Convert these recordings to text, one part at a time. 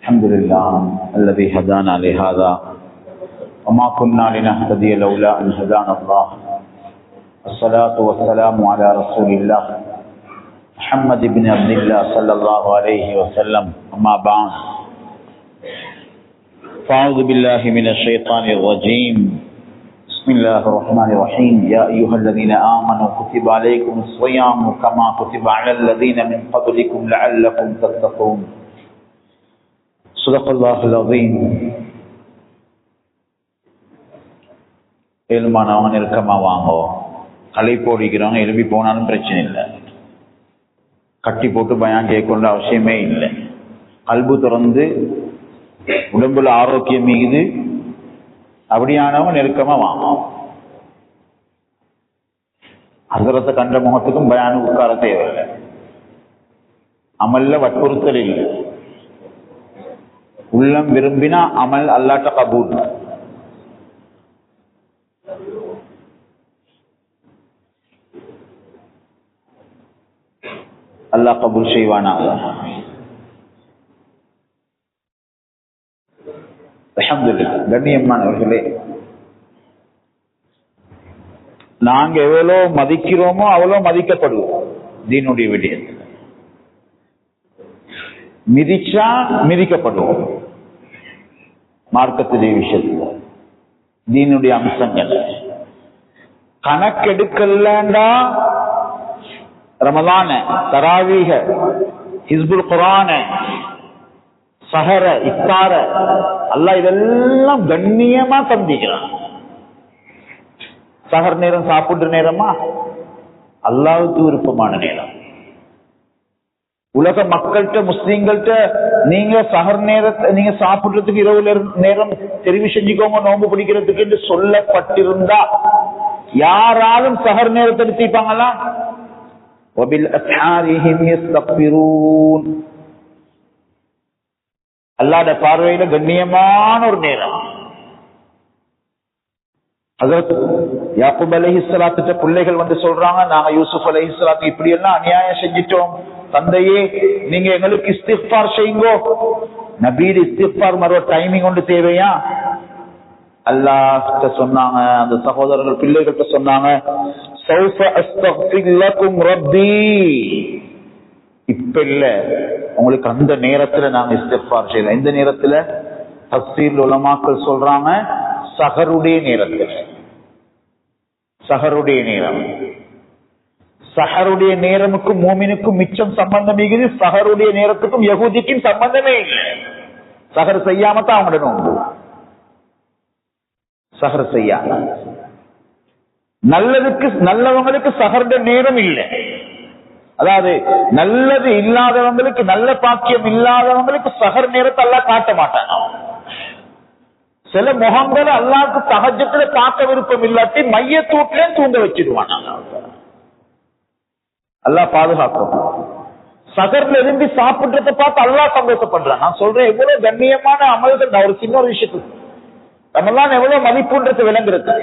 الحمد لله الذي هدانا لهذا وما كنا لنهتدي لولا أن هدانا الله. الصلاة والسلام على رسول الله محمد بن عبد الله صلى الله عليه وسلم. أما بعد، فأعوذ بالله من الشيطان الرجيم. بسم الله الرحمن الرحيم. يا أيها الذين آمنوا كتب عليكم الصيام كما كتب على الذين من قبلكم لعلكم تتقون. صدق الله العظيم. ஏழ்மானவங்க நெருக்கமா வாங்கோ. களை போடிக்கிறவங்க எழுப்பி போனாலும் பிரச்சனை இல்லை. கட்டி போட்டு பயம் கேட்கொண்ட அவசியமே இல்லை. கல்பு திறந்து உடம்புல ஆரோக்கியம் மிகுது அப்படியானவங்க நெருக்கமா வாங்கும். ஹஸரத்தை கண்ட முகத்துக்கும் பயானு உட்கார தேவையில்லை. அமல்ல வற்புறுத்தல் இல்லை. உள்ளம் விரும்பினா அமல் அல்லாட்ட கபூல். அல்லாஹ் கபூல் செய்வானாக. அல்ஹம்துலில்லாஹ். கண்ணியமானவர்களே, நாங்க எவ்வளோ மதிக்கிறோமோ அவ்வளோ மதிக்கப்படுவோம். தீனுடைய விடயத்தில் மிதிச்சா மிதிக்கப்படுவோம். மார்க்கத்துடைய விஷயத்துல தீனுடைய அம்சங்கள் கணக்கெடுக்கலண்டா ரமலான, தராவீஹ, ஹிஸ்புல் குர்ஆன, சஹர, இஃப்தார, அல்லாஹ் இதெல்லாம் கண்ணியமா தந்திக்கிறான். சஹர் நேரம் சாப்பிடுற நேரமா அல்லாஹ்வுக்கு விருப்பமான நேரம். உலக மக்கள்கிட்ட, முஸ்லீம்கள்ட்ட நீங்க சஹர் நேரத்தை நீங்க சாப்பிடுறதுக்கு இரவு நேரம் தெரிவு செஞ்சுக்கோங்க நோன்பு பிடிக்கிறதுக்கு என்று சொல்லப்பட்டிருந்தா யாராலும் சஹர் நேரத்தை எடுத்துப்பாங்களா? அல்லாஹ்வுடைய பார்வையில கண்ணியமான ஒரு நேரம். ஹஜ்ரத் யாக்கூப் அலைஹிஸ்ஸலாத்து பிள்ளைகள் வந்து சொல்றாங்க, நாங்க யூசுப் அலைஹிஸ்ஸலாத்து இப்படி எல்லாம் அநியாயம் செஞ்சிட்டோம் தந்தையே, நீங்க எங்களுக்கு இஸ்திக்ஃபார் செய்யுங்கோ. நபீர் இஸ்திக்ஃபார் மறு டைமிங் ஒன்று தேவையா? அல்லாஹ்ட்ட சொன்னாங்க, அந்த சகோதரர்கள் பிள்ளைகள்கிட்ட சொன்னாங்க, சௌஃப அஸ்தக்ஃபிர் லகும் ரப்பி. இப்ப இல்ல, உங்களுக்கு அந்த நேரத்துல நாங்க இஸ்திக்ஃபார் செய்யலாம். இந்த நேரத்துல தஃசீர் உலமாக்கள் சொல்றாங்க, சஹருடைய நேரத்துல. சஹருடைய நேரம், சஹருடைய நேரமுக்கும் மூமினுக்கும் மிச்சம் சம்பந்தம் இருக்குது. சஹருடைய நேரத்துக்கும் யஹூதிக்கும் சம்பந்தமே இல்லை. சஹர் செய்யாம தான் அவங்களோட நோன்பு. சஹர் செய்யாம நல்லதுக்கு நல்லவங்களுக்கு சஹருடைய நேரம் இல்லை. அதாவது நல்லது இல்லாதவங்களுக்கு, நல்ல பாக்கியம் இல்லாதவங்களுக்கு சஹர் நேரத்தை அல்லாஹ் காட்ட மாட்டாங்க. சில முகங்களை அல்லாஹ்வுக்கு தஹஜ்ஜுதுல பார்க்க விருப்பம் இல்லாட்டி மையத்தூட்டிலே தூங்க வச்சிடுவான். அல்லாஹ் பாதுகாக்கும். சகர்ல இருந்து சாப்பிடுறத பார்த்து அல்லாஹ் சந்தோஷப்படுறான். நான் சொல்றேன், எவ்வளவு கண்ணியமான அமல்கள். நான் ஒரு சின்ன ஒரு விஷயத்துக்கு நம்மளாம் எவ்வளவு மதிப்புன்றது விளங்குறது.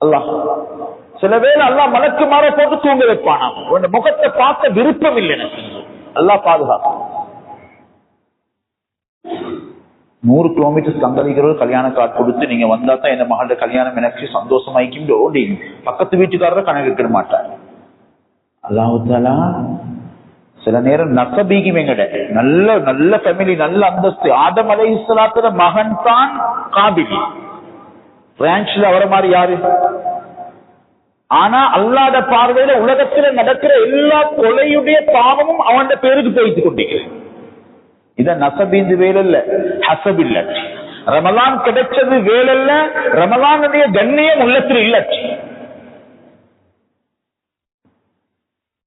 அல்லாஹ் சில வேளை அல்லாஹ் மலக்கு மாற போட்டு தூங்க வைப்பானா. உன் முகத்தை பார்க்க விருப்பம் இல்லை எனக்கு. அல்லாஹ் பாதுகாக்கும். 100 கிலோமீட்டர் தங்கதிக்கிறவர் கல்யாண கார்டு கொடுத்து நீங்க வந்தா தான் என் மகளோட கல்யாணம் எனக்கு சந்தோஷமாய்க்கும் ஓடி பக்கத்து வீட்டுக்காரர் கணக்கு எடுக்க மாட்டார். அல்லாஹ் தஆலா சில நேரம் நசபீகிம் எங்கட நல்ல நல்ல ஃபேமிலி, நல்ல அந்தஸ்து. ஆதம் அலைஹிஸ்ஸலாத்தோட மகன் தான் காபில். பிரான்ச்ல அவர மாதிரி யாரு? ஆனா அல்லாஹ்வுடைய பார்வையில உலகத்துல நடக்கிற எல்லா கொலையுடைய பாவமும் அவன் பேருக்கு போயிட்டு கொண்டிருக்கிறது. இத நசபீந்து வேலல்ல, ஹசபில்ல. ரமலான் கிடைச்சது வேலல்ல, ரமலானுடைய கண்ணியம் உள்ளத்தில் இல்ல.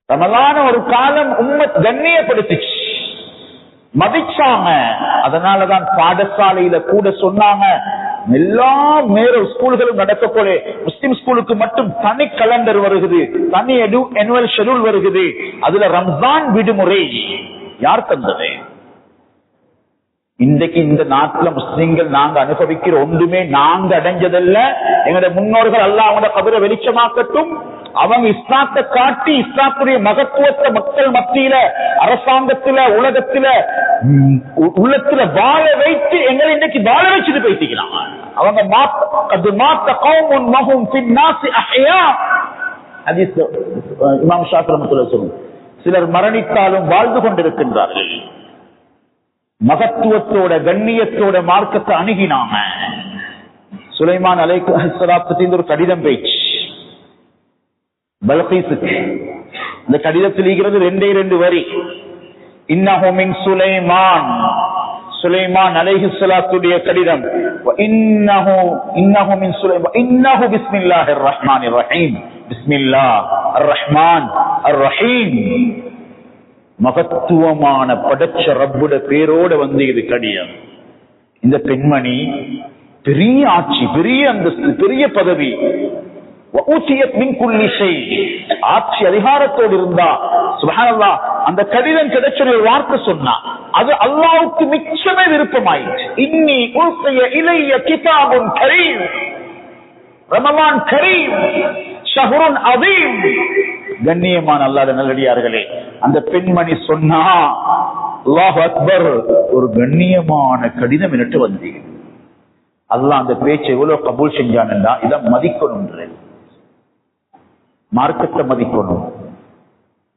ரமலான ஒரு காலம் உம்மத் கண்ணியப்படுத்திச்சு, மதிச்சாங்க. அதனாலதான் பாடசாலையில கூட சொன்னாங்க, எல்லா நேரம் ஸ்கூல்களும் நடக்க போல முஸ்லிம் ஸ்கூலுக்கு மட்டும் தனி கலண்டர் வருகிறது, தனி annual ஷெட்யூல் வருகிறது. அதுல ரம்ஜான் விடுமுறை யார் தந்தது? இன்றைக்கு இந்த நாட்டுல முஸ்லிம்கள் நாங்க அனுபவிக்கிற ஒன்றுமே நாங்க அடைஞ்சதல்ல. எங்களுடைய முன்னோர்கள் அல்லாஹ் அவங்களோட கபரை வெளிச்சமாக்கட்டும், அவங்க இஸ்லாத்தை காட்டி இஸ்லாத்துடைய மகத்துவத்தை மக்கள் மத்தியில, அரசாங்கத்துல, உலகத்துல, உள்ளத்துல வாழ வைத்து எங்களை இன்னைக்கு வாழ வச்சுட்டு போயிட்டீங்களாம். அவங்க இமாம் ஷாஃபி ரஹ்மத்துல்லாஹி சொல்லுங்க, சிலர் மரணித்தாலும் வாழ்ந்து கொண்டிருக்கின்றார்கள். மகத்துவத்தோட கண்ணியத்தோட மார்க்கத்தை அணுகினாங்க. சுலைமான் அலைஹிஸ்ஸலாத்துக்கு ஒரு கடிதம் போயிடுச்சு பல்கீஸுக்கு. அந்த கடிதத்தில் இருக்கிறது 2 வரி. இன்னஹு மின் சுலைமான், சுலைமான் அலைஹிஸ்ஸலாத்துடைய கடிதம். இன்னஹு மின் சுலைமான் இன்னஹு பிஸ்மில்லாஹிர் ரஹ்மானிர் ரஹீம், பிஸ்மில்லாஹிர் ரஹ்மான் அர் ரஹீம். மகத்துவமான படைச்ச ரப்புட பேரோட வந்து இது கடிதம். இந்த பெண்மணி பெரிய ஆட்சி, பெரிய அந்தஸ்து, பெரிய பதவி, ஆட்சி அதிகாரத்தோடு இருந்தா சுப்ஹானல்லாஹ். அந்த கடிதம் கிடைச்ச ஒரு வார்த்தை சொன்னா அது அல்லாஹ்வுக்கு மிச்சமே விருப்பமாயிற்று. இன்னி உல்கிய இலைய கிதாபுன் கரீம், ரமலான் கரீம், ஷஹ்ருன் அதீம். கண்ணியமான அல்லாஹ்வுடைய நல்லடியார்களே, அந்த பெண்மணி சொன்னா அல்லாஹ் அக்பர், ஒரு கண்ணியமான கடிதம் என்று வந்து அல்லாஹ் அந்த பேச்சை எவ்வளவு கபூல் செஞ்சான்டா, இதை மதிக்கணும். மார்க்கத்தை மதிக்கணும்,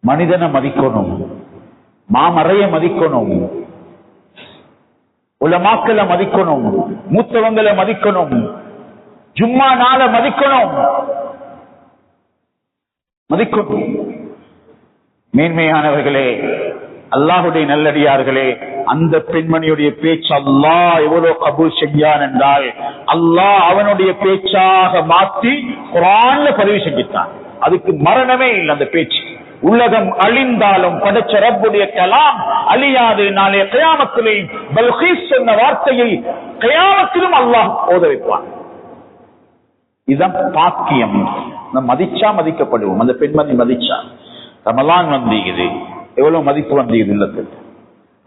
மனிதனை மதிக்கணும், மாமறைய மதிக்கணும், உலமாக்களை மதிக்கணும், மூத்தவங்களை மதிக்கணும், ஜும்மா நாள மதிக்கணும். மதிக்கணும். மேன்மையானவர்களே, அல்லாஹுடைய நல்லடியார்களே, அந்த பெண்மணியுடைய பேச்சு அல்லாஹ் எவ்வளவு கபூல் செஞ்சான் என்றால், அல்லாஹ் அவனுடைய பேச்சாக மாற்றி குர்ஆன்ல பதிவு செஞ்சிட்டான். அதுக்கு மரணமே இல்லை. அந்த பேச்சு உலகம் அழிந்தாலும் படைச்ச ரப்புடைய கலாம் அழியாது. நாளைய கியாமத்திலே பல்கீஸ் சொன்ன வார்த்தையை கியாமத்திலும் அல்லாஹ் ஓத வைப்பான். இதுதான் பாக்கியம். மதிச்சா மதிக்கப்படுவோம். அந்த பெண்மணி மதிச்சா. ரமலான் வந்தீங்குது, எவ்வளவு மதிப்பு வந்தீங்குது இல்லத்தில்.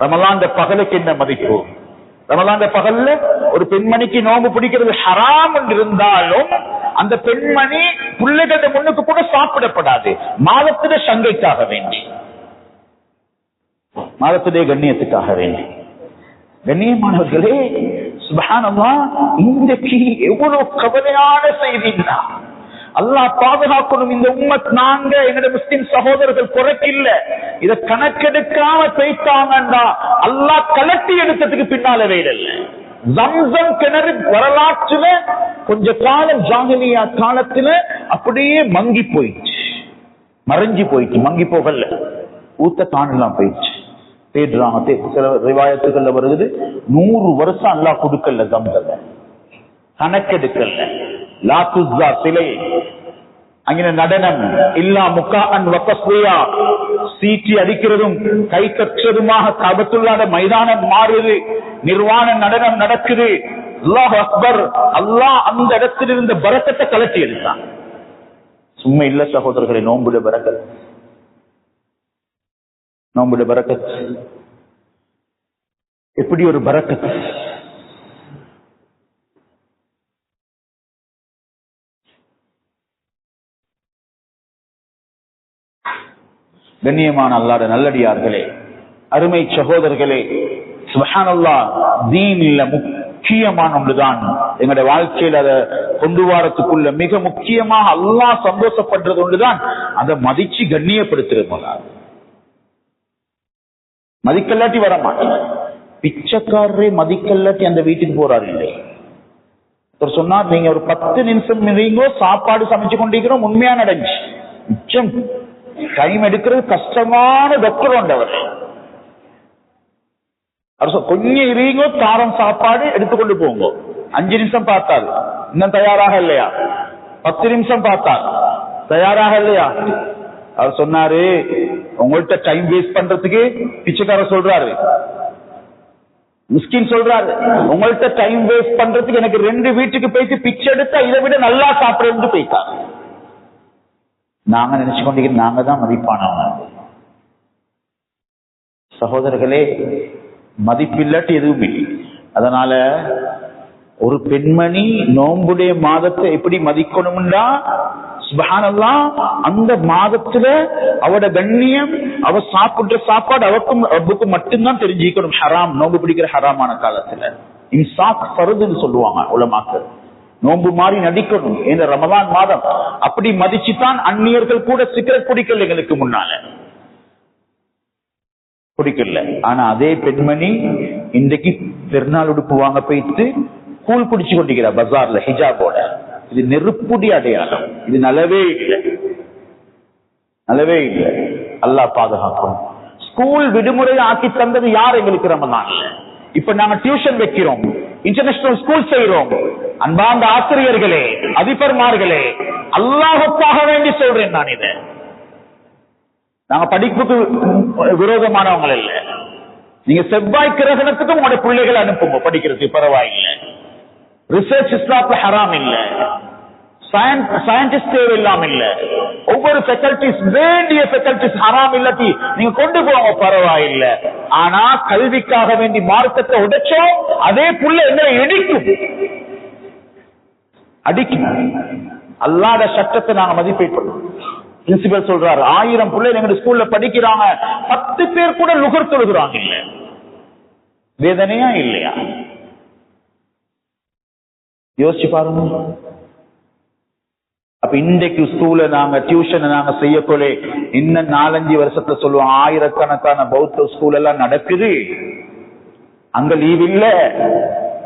ரமலான் பகலுக்கு என்ன மதிப்பு? ரமலான் பகல்ல ஒரு பெண்மணிக்கு நோம்பு பிடிக்கிறது ஹராம் என்று இருந்தாலும் அந்த பெண்மணி பிள்ளைகள முன்னுக்கு கூட சாப்பிடப்படாது. மாதத்திலே சங்கைக்காக வேண்டி, மாதத்திலே கண்ணியத்துக்காக வேண்டி. கண்ணியமானவர்களே, சுப்ஹானல்லாஹ், இன்றைக்கு எவ்வளவு கவலையான செய்தின்னா, அல்லாஹ் பாதுகாக்கணும். இந்த உம்மத் நாங்க எங்களுடைய முஸ்லிம் சகோதரர்கள் குறைக்கில்ல, இத கணக்கெடுக்காம போயிட்டாங்கண்டா அல்லாஹ் கலட்டி எடுத்ததுக்கு பின்னால வேடல்ல. ஜம்சம் கிணறு வரலாற்றுல கொஞ்ச காலம் ஜாஹிலியா காலத்துல அப்படியே மங்கி போயிடுச்சு, மறைஞ்சு போயிடுச்சு. மங்கி போகல, ஊத்த காணலாம் போயிடுச்சு. தேடுறாங்க. சில ரிவாயத்துகள்ல வருது 100 வருஷம் அல்லாஹ் கொடுக்கல ஜம்சம், கணக்கெடுக்கல. லாத்துஸா சிலை, அங்கே நடனம் இல்லா முக்காஅன் வதஸ்வியா, சீட்டி அடிக்கிறதும் கை கற்றதுமாக கஅபத்துல்லாஹ் மைதானம் மாறுது, நிர்வாண நடனம் நடக்குது. அல்லாஹ் அக்பர். அல்லாஹ் அந்த இடத்தில் இருந்த பரக்கத்தை கலட்டி எடுத்தான். சும்மா இல்ல சகோதரர்களே, நோம்புல பரக்கத், நோம்புல பரக்கத் எப்படி ஒரு பரக்கத். கண்ணியமான அல்லாஹ்வுடைய நல்லடியார்களே, அருமை சகோதரர்களே, சுப்ஹானல்லாஹ், தீன்ல முக்கியமான ஒன்றுதான் எங்களுடைய வாழ்க்கையில் அதை கொண்டு வரத்துக்குள்ள மிக முக்கியமாக அல்லாஹ் சந்தோஷப்படுறது ஒன்றுதான் அதை மதிச்சு கண்ணியப்படுத்துறது. மதிக்கல்லாட்டி வர மாட்டேன். பிச்சைக்காரரே மதிக்கல்லாட்டி அந்த வீட்டுக்கு போறாரு இல்லை. சொன்னார், நீங்க ஒரு 10 நிமிஷம் நீங்க சாப்பாடு சமைச்சு கொண்டிருக்கிறோம், உண்மையா நடந்துச்சு. மிச்சம் டைம் எடுக்கிறது கஷ்டமான டாக்டர் உண்டவர். கொஞ்சம் இருங்கோ, தாரம் சாப்பாடு எடுத்துக்கொண்டு போங்க. 5 நிமிஷம் பார்த்தாரு, இன்னும் தயாராக இல்லையா? 10 நிமிஷம் பார்த்தார், தயாராக இல்லையா? அவர் சொன்னாரு, உங்கள்கிட்ட டைம் வேஸ்ட் பண்றதுக்கு பிச்சைக்காரர் சொல்றாரு, மிஸ்கின் சொல்றாரு, உங்கள்கிட்ட டைம் வேஸ்ட் பண்றதுக்கு எனக்கு 2 வீட்டுக்கு போயிட்டு பிச்சை எடுத்தா இதை விட நல்லா சாப்பிடுறது போயிட்டாரு. நாங்க நினைச்சு கொண்டிருக்கிற நாங்க தான் மதிப்பானவங்க. சகோதரர்களே, மதிப்பில்லாட்டி எதுவும் இல்லை. அதனால ஒரு பெண்மணி நோம்புடைய மாதத்தை எப்படி மதிக்கணும்னா சுப்ஹானல்லாஹ், அந்த மாதத்துல அவட கண்ணியம், அவ சாப்பிடுற சாப்பாடு அவக்கும் ரப்புக்கும் மட்டும்தான் தெரிஞ்சுக்கணும். ஹராம், நோம்பு பிடிக்கிற ஹராமான காலத்துல இம்சாக் ஃபர்துன்னு சொல்லுவாங்க உலமாக்கள். நோம்பு மாதிரி நடிக்கணும் இந்த ரமலான் மாதம். அப்படி மதிச்சுதான் அந்நியர்கள் கூட சிகரெட் குடிக்கல, எங்களுக்கு முன்னால குடிக்கல. ஆனா அதே பெண்மணி இன்றைக்கு பெருநாள் உடுப்பு வாங்க போயிட்டு கூழ் குடிச்சு கொண்டிருக்கிறார் பஜார்ல ஹிஜாபோட. இது நெருப்புடி அடையாளம். இது நலவே இல்லை, நலவே இல்லை. அல்லாஹ் பாதுகாக்கும். ஸ்கூல் விடுமுறை ஆக்கி தந்தது யார் எங்களுக்கு ரமலான்ல? இப்ப நாங்க டியூஷன் வைக்கிறோம், இன்டர்நேஷனல் ஸ்கூல் செய்யறோம். அன்பார்ந்த ஆசிரியர்களே, அதிபர்மார்களே, அல்லாஹ்வுக்காக வேண்டி சொல்றேன் நான். இதை நாங்க படிப்புக்கு விரோதமானவங்க இல்ல. நீங்க செவ்வாய் கிரகணத்துக்கும் உங்களுடைய பிள்ளைகளை அனுப்புங்க படிக்கிறதுக்கு, பரவாயில்லை. ரிசர்ச் இஸ்லாத்துல ஹராம் இல்ல, சயின்டிஸ்ட் தேவையில்லாம இல்ல. ஒவ்வொரு ஃபேக்கல்டிஸ், வேண்டிய ஃபேக்கல்டிஸ் ஹராம் இல்லாட்டி நீங்க கொண்டு போங்க, பரவாயில்லை. ஆனா கல்விக்காக வேண்டி மார்க்கத்தை உடைச்சோம், அதே புள்ள என்ன இடிக்கும், அடிக்கும். அல்லாஹ்வுடைய சட்டத்தை நாங்க மதிப்பீடு. பிரின்சிபல் சொல்றாரு, 1000 பிள்ளைகள் எங்க ஸ்கூல்ல படிக்கிறாங்க, 10 பேர் கூட லுகர் தொழுகிறாங்க. இல்ல வேதனையா இல்லையா? யோசிச்சு பாருங்க. அப்ப இன்றைக்கு ஸ்கூல்ல நாங்க டியூஷன் நாங்க செய்யக்கொள்ள இன்னும் 4-5 வருஷத்துல சொல்லுவோம், ஆயிரக்கணக்கான பௌத்த ஸ்கூல் எல்லாம் நடக்குது, அங்க லீவ் இல்ல.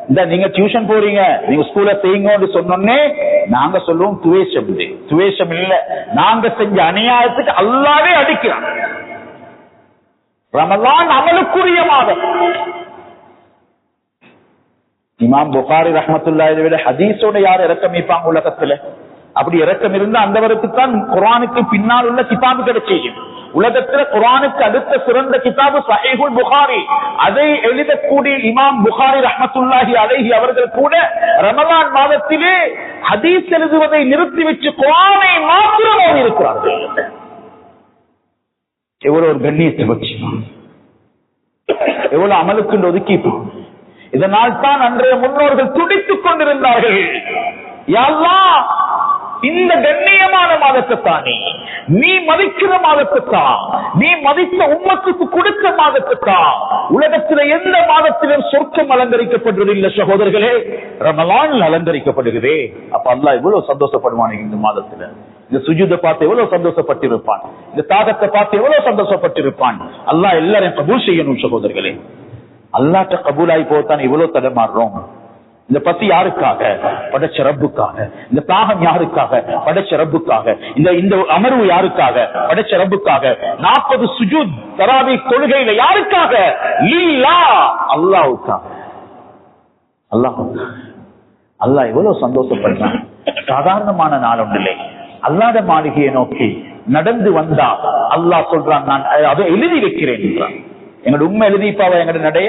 இந்த நீங்க டியூஷன் போறீங்க, நீங்க ஸ்கூல்ல செய்யுங்க சொன்னோன்னே நாங்க சொல்லுவோம் துவேஷம். துவேஷம் இல்ல, நாங்க செஞ்ச அநியாயத்துக்கு அல்லாஹ்வே அடிக்கிறான். ரமலான் அமலுக்குரிய மாதம். இமாம் புகாரி ரஹ்மத்துல்லாஹி விட ஹதீஸோட யார் இறக்கமிப்பாங்க உலகத்துல? அப்படி இறக்கம் இருந்தா அந்தவருக்கு தான் குர்ஆனுக்கு பின்னால் உள்ள கிதாபு கிடைச்சது. உலகத்துல குர்ஆனுக்கு அடுத்த சிறந்த கிதாபு ஸஹீஹுல் புகாரி. அதை எழுதக்கூடிய இமாம் புகாரி ரஹ்மத்துல்லாஹி அலைஹி அவர்கள் கூட ரமலான் மாதத்திலே ஹதீஸ் எழுதுவதை நிறுத்திவிட்டு குர்ஆனை மாத்திரம் ஓதி இருக்கிறார்கள். எவ்வளவு ஒரு கண்ணியத்தை பற்றி, எவ்வளவு அமலுக்கு ஒதுக்கிப்போம். இதனால் தான் அன்றைய முன்னோர்கள் துடித்துக் கொண்டிருந்தார்கள், யா அல்லாஹ், இந்த கண்ணியமான மாதத்தை தானே நீ மதிக்கிற மாதத்தை தான், நீ மதித்த உம்மத்துக்கு கொடுத்த மாதத்தை தான். உலகத்தில் எந்த மாதத்திலும் சொர்க்கம் அலங்கரிக்கப்படுவது இல்லை சகோதரர்களே, ரமலான் அலங்கரிக்கப்படுகிறதே. அப்ப அல்லாஹ் எவ்வளவு சந்தோஷப்படுவான் இந்த மாதத்துல. இந்த சுஜூதை பார்த்து எவ்வளவு சந்தோஷப்பட்டிருப்பான், இந்த தாகத்தை பார்த்து எவ்வளவு சந்தோஷப்பட்டிருப்பான். அல்லாஹ் எல்லாரையும் கபூல் செய்யணும் சகோதரர்களே. அல்லாஹ்ட்ட கபூலாகி போத்தான் இவ்வளவு தடமாறுறோம். இந்த பசி யாருக்காக? படைச்ச ரப்புக்காக. இந்த தாகம் யாருக்காக? படைச்ச ரப்புக்காக. இந்த அமர்வு யாருக்காக? படைச்ச ரப்புக்காக. 40 சுஜூத் தராவீஹ் தொழுகையில யாருக்காக? லில்லாஹ், அல்லாஹ்வுக்காக. அல்லாஹ் எவ்வளவு சந்தோஷப்படுறான். சாதாரணமான நாள் ஒன்றில்லை. அல்லாஹ்வுடைய மாளிகையை நோக்கி நடந்து வந்தா அல்லாஹ் சொல்றான், நான் அதை எழுதி வைக்கிறேன் என்றான். எங்களோட உண்மை எழுதிப்பாவ எங்களோட நடைய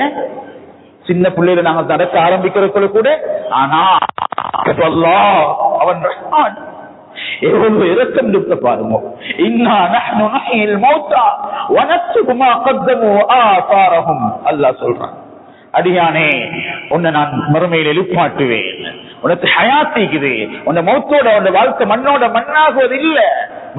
சின்ன பிள்ளையில நாங்க நடக்க ஆரம்பிக்கிறதுக்குள்ள கூட. ஆனா அவன் ரஹ்மான், எவ்வளவு இரக்கம் இருக்க பாருங்க. இன்னா நஹ்னு நஹ்யில் மௌத்தா வ நக்துபு மா கத்தமு ஆசாரஹும். அல்லாஹ் சொல்றான், அடியானே உன்னை நான் மறுமையில் எழுப்பாட்டுவேன், உனக்கு ஹயாத்திக்குது, உன்னை மௌத்தோட உன்னை வாழ்க்கை மண்ணோட மண்ணாகுவது இல்ல,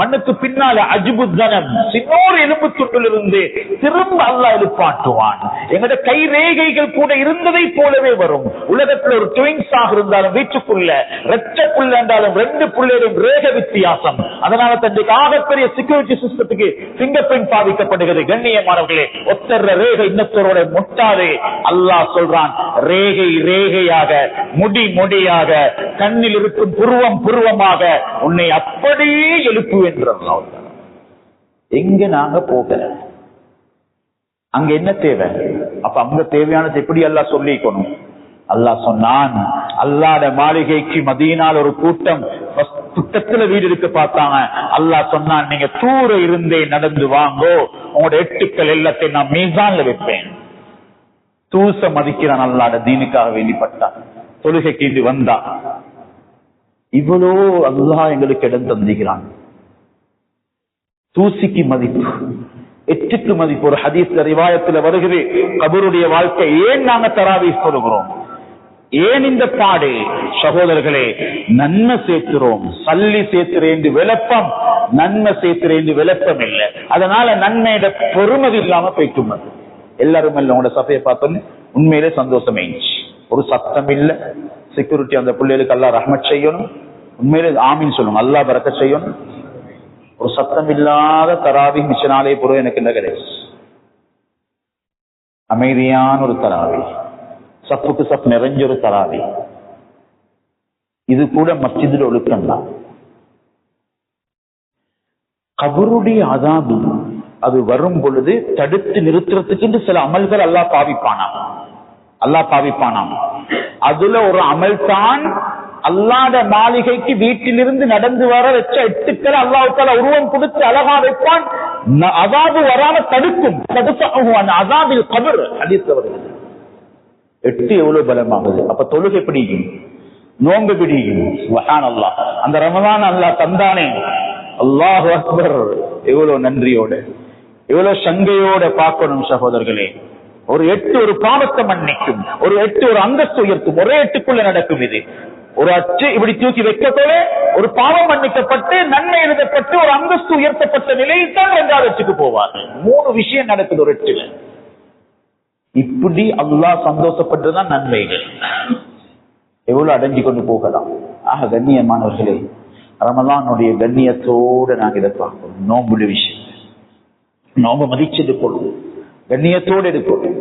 மண்ணுக்கு பின்னால அஜ்புத்தனம் சின்னோர் எலும்பு துண்டிலிருந்து திரும்ப அல்லாஹ் எழுப்பாட்டுவான். எங்கட கை ரேகைகள் கூட இருந்ததை போலவே வரும். உலகத்துல ஒரு ட்வின்ஸ் ஆக இருந்தாலும் வீட்டுக்குள்ள ரெச்ச புள்ள என்றாலும் 2 புள்ளையும் ரேக வித்தியாசம். அதனால தன்னுடைய ஆகப்பெரிய செக்யூரிட்டி சிஸ்டத்துக்கு பிங்கர் பிரிண்ட் பாதிக்கப்படுகிறது. கண்ணியமானவர்களே, ஒத்தர ரேகை இன்னத்தரோட முட்டாது. அல்லாஹ் சொல்றான், ரேகை ரேகையாக, முடி முடியாக, கண்ணில் இருக்கும் புருவம் புருவமாக உன்னை அப்படியே எழுப்பு என்றார். எங்க நாங்க போக, அங்க என்ன தேவை? அப்ப அங்க தேவையானது எப்படி அல்லாஹ் சொல்லிக்கணும்? அல்லாஹ் சொன்னான், அல்லாஹ்வுடைய மாளிகைக்கு மதீனால ஒரு கூட்டம் புத்தத்துல வீடு இருக்க பார்த்தாங்க. அல்லாஹ் சொன்னான், நீங்க தூர இருந்தே நடந்து வாங்கோ, உங்களோட எட்டுக்கள் எல்லாத்தையும் நான் மீசான்ல வைப்பேன். தூச மதிக்கிறான் அல்லாஹ்வுடைய தீனுக்காக வேண்டிப்பட்டான். தொழுகைக்கு இது வந்தா இவ்வளோ அல்லாஹ் எங்களுக்கு இடம் தந்திக்கிறான். தூசிக்கு மதிப்பு, எட்டுக்கு மதிப்பு. ஒரு ஹதீஸ்ல ரிவாயத்துல வருகிறது, கபருடைய வாழ்க்கை ஏன் நாங்க தராவீஹ் சொல்கிறோம்? ஏன் இந்த பாடு? சகோதரர்களே, நன்மை சேர்க்கிறோம், சல்லி சேர்க்கிறேன் விளப்பம், நன்மை சேர்க்கிறேன் விளப்பம் இல்லை. அதனால நன்மையோட பொறுமதி இல்லாம போயிட்டு எல்லாரும் இல்ல. உங்களோட சபையை பார்த்தோன்னு உண்மையிலே சந்தோஷமே. ஒரு சத்தம் இல்ல, செக்யூரிட்டி அந்த பிள்ளைகளுக்கு அல்லாஹ் ரஹ்மத் செய்யணும். உண்மையிலே ஆமீன் சொல்லுங்க, அல்லாஹ் பரக்கத் செய்யணும். ஒரு சத்தம் இல்லாத தராவி மிச்சனாலே பொருள் எனக்கு என்ன கிடையாது. அமைதியான ஒரு தராவி, சப்புக்கு சப் நிறைஞ்ச ஒரு தராவி. இது கூட மஸ்ஜிதில் ஒழுக்கம் தான். கபருடைய அதாபு அது வரும் பொழுது தடுத்து நிறுத்துறதுக்கு சில அமல்கள் அல்லாஹ் பாவிப்பானாம். அதுல ஒரு அமல் தான் அல்லாத மாளிகைக்கு வீட்டிலிருந்து நடந்து வர வச்ச எட்டுக்கள் அல்லாஹ் உருவம் கொடுத்து அழகா வைப்பான். அதாபு வராம தடுக்கும். அதாபில் கபர் அடித்தவர்கள் 8 எவ்வளவு பலமாகுது. அப்ப தொழுகை பிடிக்கும், நோன்பு பிடிக்கும். சுப்ஹானல்லாஹ், அந்த ரமலான் அல்லாஹ் தந்தானே, அல்லாஹு அக்பர். எவ்வளவு நன்றியோட, எவ்வளவு சங்கையோட பார்க்கணும் சகோதரர்களே. ஒரு 8 ஒரு பாவத்தை மன்னிக்கும், ஒரு 8 ஒரு அந்தஸ்து உயர்த்தும். ஒரே 8க்குள்ள நடக்கும். இது ஒரு அச்சு இப்படி தூக்கி வைக்கத்தோட ஒரு பாவம் மன்னிக்கப்பட்டு நன்மை எழுதப்பட்டு ஒரு அந்தஸ்து உயர்த்தப்பட்ட நிலையில் தான் 2வது அச்சுக்கு போவார்கள். 3 விஷயம் நடக்குது ஒரு 8ல. இப்படி அல்லாஹ் சந்தோஷப்பட்டுதான் நன்மைகள் எவ்வளவு அடைஞ்சு கொண்டு போகலாம். ஆக கண்ணியமானவர்களே, ரமலானுடைய கண்ணியத்தோடு நாங்கள் இதை பார்க்கணும். நோம்புடைய விஷயம், நோம்பு மதிச்சது கொள்ளும், கண்ணியத்தோடு எடுக்கணும்.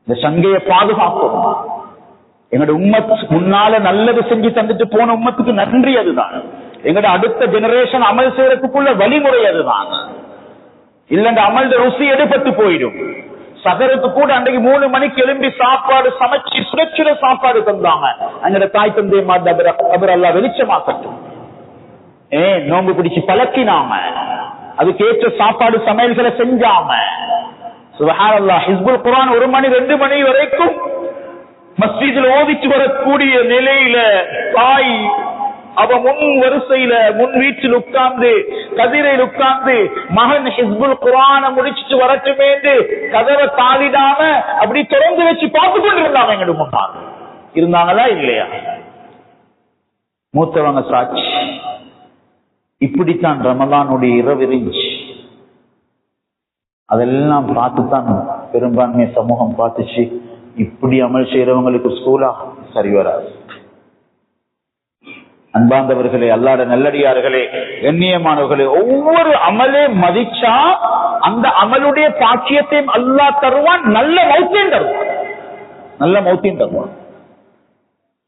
இந்த சங்கையை பாதுகாக்கணும். எங்களோட உம்மத் முன்னால நல்லது செஞ்சு தந்துட்டு போன உம்மத்துக்கு நன்றி. அதுதான் எங்களோட அடுத்த ஜெனரேஷன் அமல் செய்யறதுக்குள்ள வழிமுறை. அதுதான் இல்லைங்க அமல்ட ருசி எடுபட்டு போயிடும். சகருக்கு கூட அன்றைக்கு 3 மணிக்கு எழும்பி சாப்பாடு சமைச்சு சுரட்சிட சாப்பாடு தந்தாங்க. அங்க தாய் தந்தை அவர் எல்லாம் வெளிச்சமாக்கட்டும். நோம்பு பிடிச்சு பழக்கினாம, அதுக்கேற்ற சாப்பாடு சமையல்களை செஞ்சாம. சுப்ஹானல்லாஹ், ஹிஸ்புல் குர்ஆன் 1 மணி 2 மணி வரைக்கும் மஸ்ஜிதில் ஓதிச்சு வரக்கூடிய நிலையில தாய் அவ முன் வரிசையில முன் வீட்டில் உட்கார்ந்து கதிரையில் உட்கார்ந்து மகன் ஹிஸ்புல் குர்ஆனை முடிச்சுட்டு வரட்டுமே என்று கதவை தாளிடாம அப்படி திறந்து வச்சு பார்த்து கொண்டு இருந்தாங்க. எங்க முன்னாள் இருந்தாங்களா இல்லையா? மூத்தவங்க சாட்சி. இப்படித்தான் ரமலானுடைய இரவு இருந்துச்சு. அதெல்லாம் பார்த்துத்தான் பெரும்பான்மை சமூகம் பார்த்துச்சு. இப்படி அமல் செய்யறவங்களுக்கு ஸ்கூலா சரி வராது. அன்பாந்தவர்களே, அல்லாஹ்வுடைய நல்லடியார்களே, கண்ணியமானவர்களே, ஒவ்வொரு அமலே மதிச்சா அந்த அமலுடைய பாக்கியத்தையும் அல்லாஹ் தருவான். நல்ல மௌத்தையும் தருவான். நல்ல மௌத்தையும் தருவான்.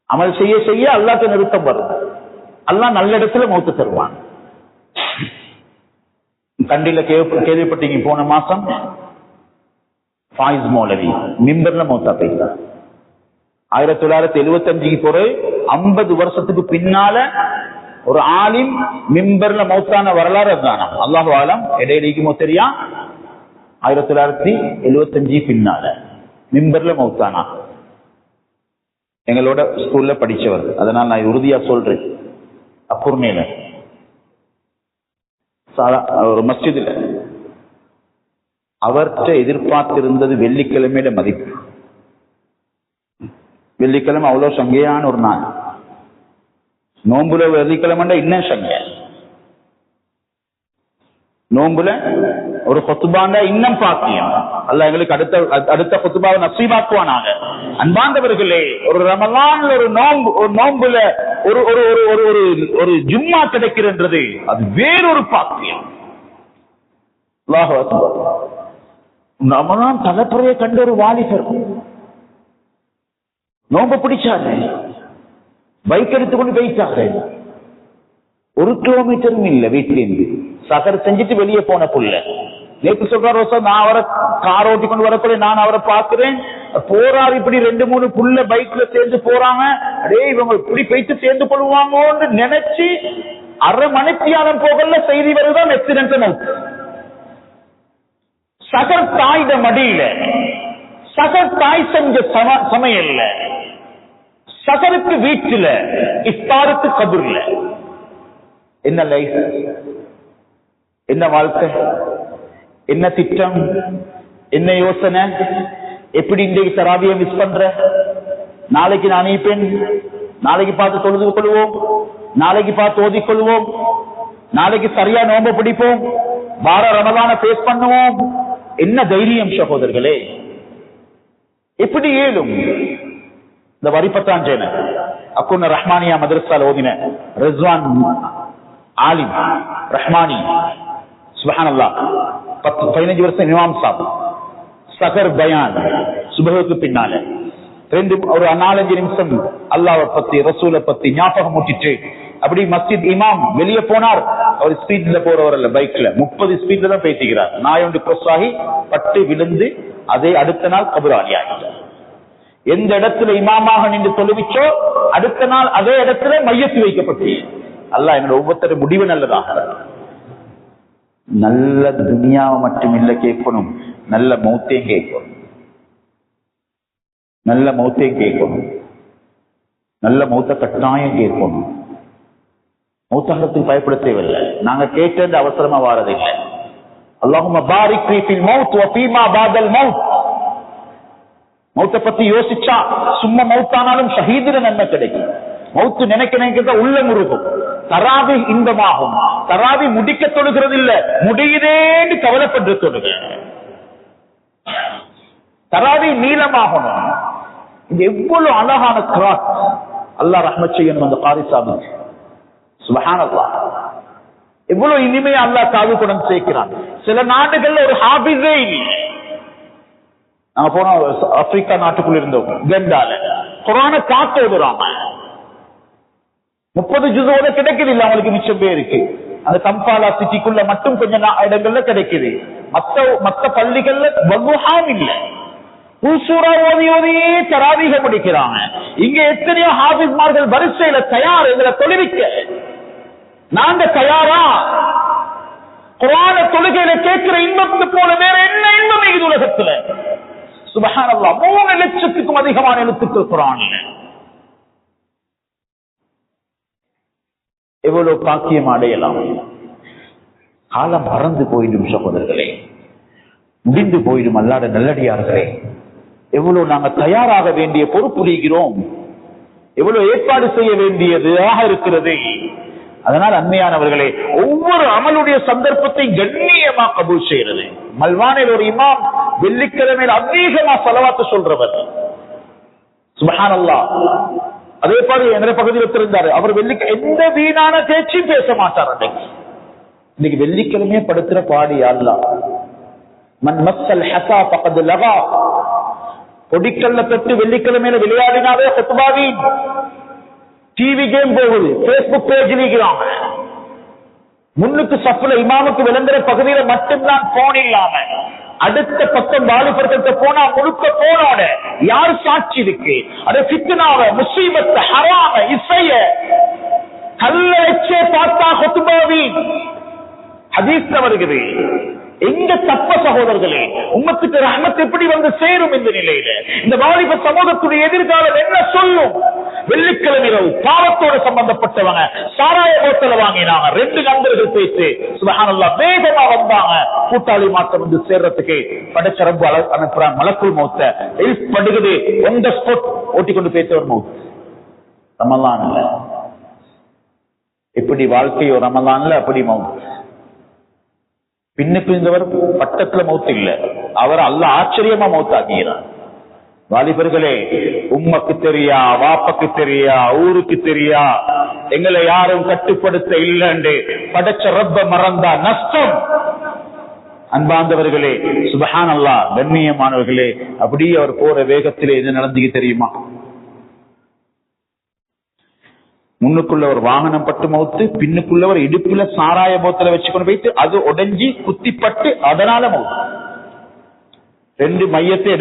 அமல் செய்ய செய்ய அல்லாஹ்க்கு நிறுத்தம் வரும். அல்லாஹ் நல்ல இடத்துல மௌத்து தருவான். கண்டில கேள்விப்பட்டீங்க, போன மாசம் ஃபாயிஸ் மௌலவி மிம்பர்ல மௌத்தா போயிட்டார். 1975 பிறகு 50 வருஷத்துக்கு பின்னால ஒரு ஆலிம் மிம்பர்ல மௌத்தான வரலாறு அதுதானா? அல்லாஹு ஆலம். இடையிலேக்குமோ தெரியா, 1975 பின்னால மிம்பர்ல மௌத்தானா. எங்களோட ஸ்கூல்ல படிச்சவர். அதனால நான் உறுதியா சொல்றேன். அப்புறமேல ஒரு மஸ்ஜிதுல அவர்கிட்ட எதிர்பார்த்திருந்தது வெள்ளிக்கிழமையில மதிப்பு. வெள்ளிக்கிழமை அவ்வளவு சங்கையான ஒரு நாள். நோம்புல வெள்ளிக்கிழமை இன்னும் சங்கை. நோம்புல ஒரு கொத்துபாண்டா இன்னும் பாக்கியம். அல்ல எங்களுக்கு அடுத்த கொத்துபாவை நசீபாக்குவானாங்க. அன்பாந்தவர்களே, ஒரு ரமலான்ல ஒரு நோம்புல ஒரு ஒரு ஒரு ஒரு ஜும்மா கிடைக்கிறது, அது வேறொரு பாக்கியம். அல்லாஹு அக்பர். ரமலான் தலைப்புறையை கண்ட ஒரு வாலிபர் நோம்பு பிடிச்சாரு, பைக் எடுத்துக்கொண்டு போயிட்டாரு. 1 கிலோமீட்டரும் இல்ல வீட்டிலிருந்து. சகர் செஞ்சுட்டு வெளியே போன புள்ள நேற்று சொல்றாரு, நான் அவரை கார் ஓட்டி கொண்டு வரக்குள்ள நான் அவரை பார்க்கிறேன், போறாரு. இப்படி 2-3 புள்ள பைக்ல சேர்ந்து போறாங்க. அடே, இவங்க இப்படி போயிட்டு சேர்ந்து கொள்வாங்கன்னு நினைச்சு அரை மணித்தியாலம் போகல செய்தி வருதான் ஆக்சிடென்ட். சகர் தாயிட மடியில, சகர் தாய் செஞ்ச சமையல்ல, சகருக்கு வீட்டுல, இஃப்தாருக்கு கபூர்ல. என்ன லைஃப், என்ன வாழ்க்கை, என்ன திட்டம், என்ன யோசனை? எப்படி இன்றைக்கு தராவியை மிஸ் பண்ற? நாளைக்கு நான் அனுப்பேன், நாளைக்கு பார்த்து தொழுது கொள்வோம், நாளைக்கு பார்த்து ஓதிக்கொள்வோம், நாளைக்கு சரியா நோன்பு பிடிப்போம், வார ரமலான பேஸ் பண்ணுவோம். என்ன தைரியம் சகோதரர்களே? எப்படி ஏழும்? இந்த வரிப்பத்தான் சேன அக்குன்ன ரஹ்மானியா மதரசால ஓதின ரிஸ்வான் ஆலிம் ரஹ்மானி சுப்ஹானல்லாஹ் 15 வருஷம் இமாம் சாப் சகர் பயான் சுபஹுக்கு பின்னால ஒரு 4-5 நிமிஷம் அல்லாஹ்வை பத்தி ரசூலை பத்தி ஞாபகம் ஊட்டிட்டு அப்படி மஸ்ஜித் இமாம் வெளியே போனார். அவர் ஸ்பீட்ல போறவர் அல்ல, பைக்ல 30 ஸ்பீட்ல தான் பேசிக்கிறார். நாய் ஒன்று கிராஸ் ஆகி பட்டு விழுந்து அதே அடுத்த நாள் கபராளி ஆகிட்டார். எந்த இடத்துல இமாமாக நின்று தொழுவிச்சோ அடுத்த நாள் அதே இடத்துல மையத்து வைக்கப்பட்டு. அல்லாஹ் என்னோட ஒவ்வொருத்தர முடிவு நல்லதாக. நல்ல துனியாவை மட்டும் இல்ல கேட்கணும், நல்ல மௌத்தையும் கேட்கணும். நல்ல மௌத்தையும் கேட்கணும், நல்ல மௌத்த கட்டாயம் கேட்கணும். மௌத்தாகத்துக்கு பயப்பட தேவையில்லை. நாங்க கேட்டது அவசரமா வாரதில்லை. அல்லாஹும்ம பாரிக் ஃபீல் மௌத் வ ஃபீமா பாதல் மௌத். மௌத்தை பத்தி யோசிச்சா சும்மா மௌத்தானாலும் ஷஹீதுல நன்மை கிடைக்கும். மௌத்து நினைக்க உள்ள முருகும். தராவி இன்பமாகும். தராவி முடிக்க தொழுகிறது இல்ல, முடியுதேன்னு கவலைப்பட்டு தொழுக. தராவி நீளமாகணும். இது எவ்வளவு அழகான கிராஸ். அல்லாஹ் ரஹ்மத் செய்யணும் அந்த காரி சாபி. சுப்ஹானல்லாஹ், எவ்வளவு இனிமையா அல்லாஹ் காதுகுடன் சேர்க்கிறான். சில நாடுகள்ல ஒரு ஹாபிஸே இல்லை. நாங்க போனோம் ஆப்பிரிக்கா நாட்டுக்குள்ள இருந்தோம், கெண்டால குர்ஆனை காத்து ஓதுறாங்க. 30 ஜுஸோட கிடைக்குது இல்ல அவங்களுக்கு, மிச்சம் பேருக்கு அந்த கம்பாலா சிட்டிக்குள்ள மட்டும் கொஞ்சம் இடங்கள்ல கிடைக்குது. மத்த பள்ளிகள்ல வகுஹாம் இல்ல. பூசூரா ஓதி ஓதியே தராவீக முடிக்கிறாங்க. இங்க எத்தனையோ ஹாபிஸ்மார்கள் வரிசையில தயார் எங்களை தொழுவிக்க. நாங்க தயாரா? குர்ஆனை தொழுகையில கேட்கிற இன்பத்துக்கு போல வேற என்ன இன்பம் இது உலகத்துல? சுப்ஹானல்லாஹ், 3 லட்சத்துக்கும் அதிகமான எழுத்துக்கள் குர்ஆன்ல. எவ்வளவு பாக்கியம் அடையலாம். காலம் மறந்து போயிடும் சகோதரர்களே, முடிந்து போயிடும். அல்லாஹ்வுடைய நல்லடியார்களே, எவ்வளவு நாங்க தயாராக வேண்டிய பொறுப்புகிறோம், எவ்வளவு ஏற்பாடு செய்ய வேண்டியதாக இருக்கிறது. அதனால் அன்மையானவர்களே, ஒவ்வொரு அமலுடைய சந்தர்ப்பத்தை கண்ணியமா கபூல் செய்யறது. மல்வானில் ஒரு இமாம் வெள்ளிக்கிழமையில் அதிகமா ஸலவாத் சொல்றவர். சுப்ஹானல்லாஹ். அதே போல என்ற பகுதியில் இருந்தாரு அவர். எந்த வீணான பேச்சும் பேச மாட்டார். இன்னைக்கு வெள்ளிக்கிழமையே படுத்துற பாடி அல்லாஹ். மன் மஸ்ஸல் ஹஸா ஃபகத் லகா. பொடிக்கல்ல தொட்டு வெள்ளிக்கிழமையில விளையாடினாவே ஹுத்பாவின். டிவி கேம் போகுது, பேஸ்புக் பேஜ் நீக்கிறாங்க. முன்னுக்கு சஃப்ல இமாமுக்கு விளங்குற பகுதியில மட்டும்தான் போன் இல்லாம அடுத்த பக்கம் வாலிபர்கிட்ட போனா முழுக்க போனோட யார் சாட்சி இருக்கு? அதை ஃபித்னாவ, முஸீபத், ஹராம, இசைய கல்ல வச்சே பார்த்தா ஹுத்பாவின் ஹதீஸ்ல வருகிறது. எங்க தப்ப சகோதரர்களே, உம்மத்துக்கு ரஹ்மத் எப்படி வந்து சேரும்? இந்த நிலையில இந்த வாலிப சமூகத்துடைய எதிர்காலம் என்ன சொல்லும்? வெள்ளிக்கிழமை இரவு பாவத்தோட சம்பந்தப்பட்டவங்க சாராய போத்தல வாங்கினாங்க. 2 நண்பர்கள் பேசி சுப்ஹானல்லாஹ் வேகமா வந்தாங்க. கூட்டாளி மாற்றம் வந்து சேர்றதுக்கு படைச்ச ரப்பு அனுப்புறான் மலக்குல் மௌத்த. ஹெல்ப் பண்ணுகிறது, on the spot ஓட்டிக்கொண்டு பேசவர் மௌத். ரமலான்ல எப்படி வாழ்க்கையோ, ரமலான்ல அப்படி மௌத். பின்னுக்கு இருந்தவர் பட்டத்துல மௌத் இல்ல, அவர் அல்லாஹ் ஆச்சரியமா மௌத்தாக்கிறார். வாலிபர்களே, உம்மக்கு தெரியா, வாப்பக்கு தெரியா, ஊருக்கு தெரியா, எங்களை யாரும் கட்டுப்படுத்த இல்லைன்னு படைச்ச ரப்ப மறந்தா நஷ்டம். அன்பாந்தவர்களே, சுப்ஹானல்லாஹ், கண்ணியமானவர்களே, அப்படியே அவர் போற வேகத்திலே என்ன நடந்துக்கு தெரியுமா? முன்னுக்குள்ள ஒரு வாகனம் பட்டு மௌத்து, பின்னுக்குள்ளவர் இடுப்புல சாராய போத்தல வச்சுக்கொண்டு போயிட்டு அது உடைஞ்சி குத்திப்பட்டு அதனால மௌத்து. 2 மையத்தை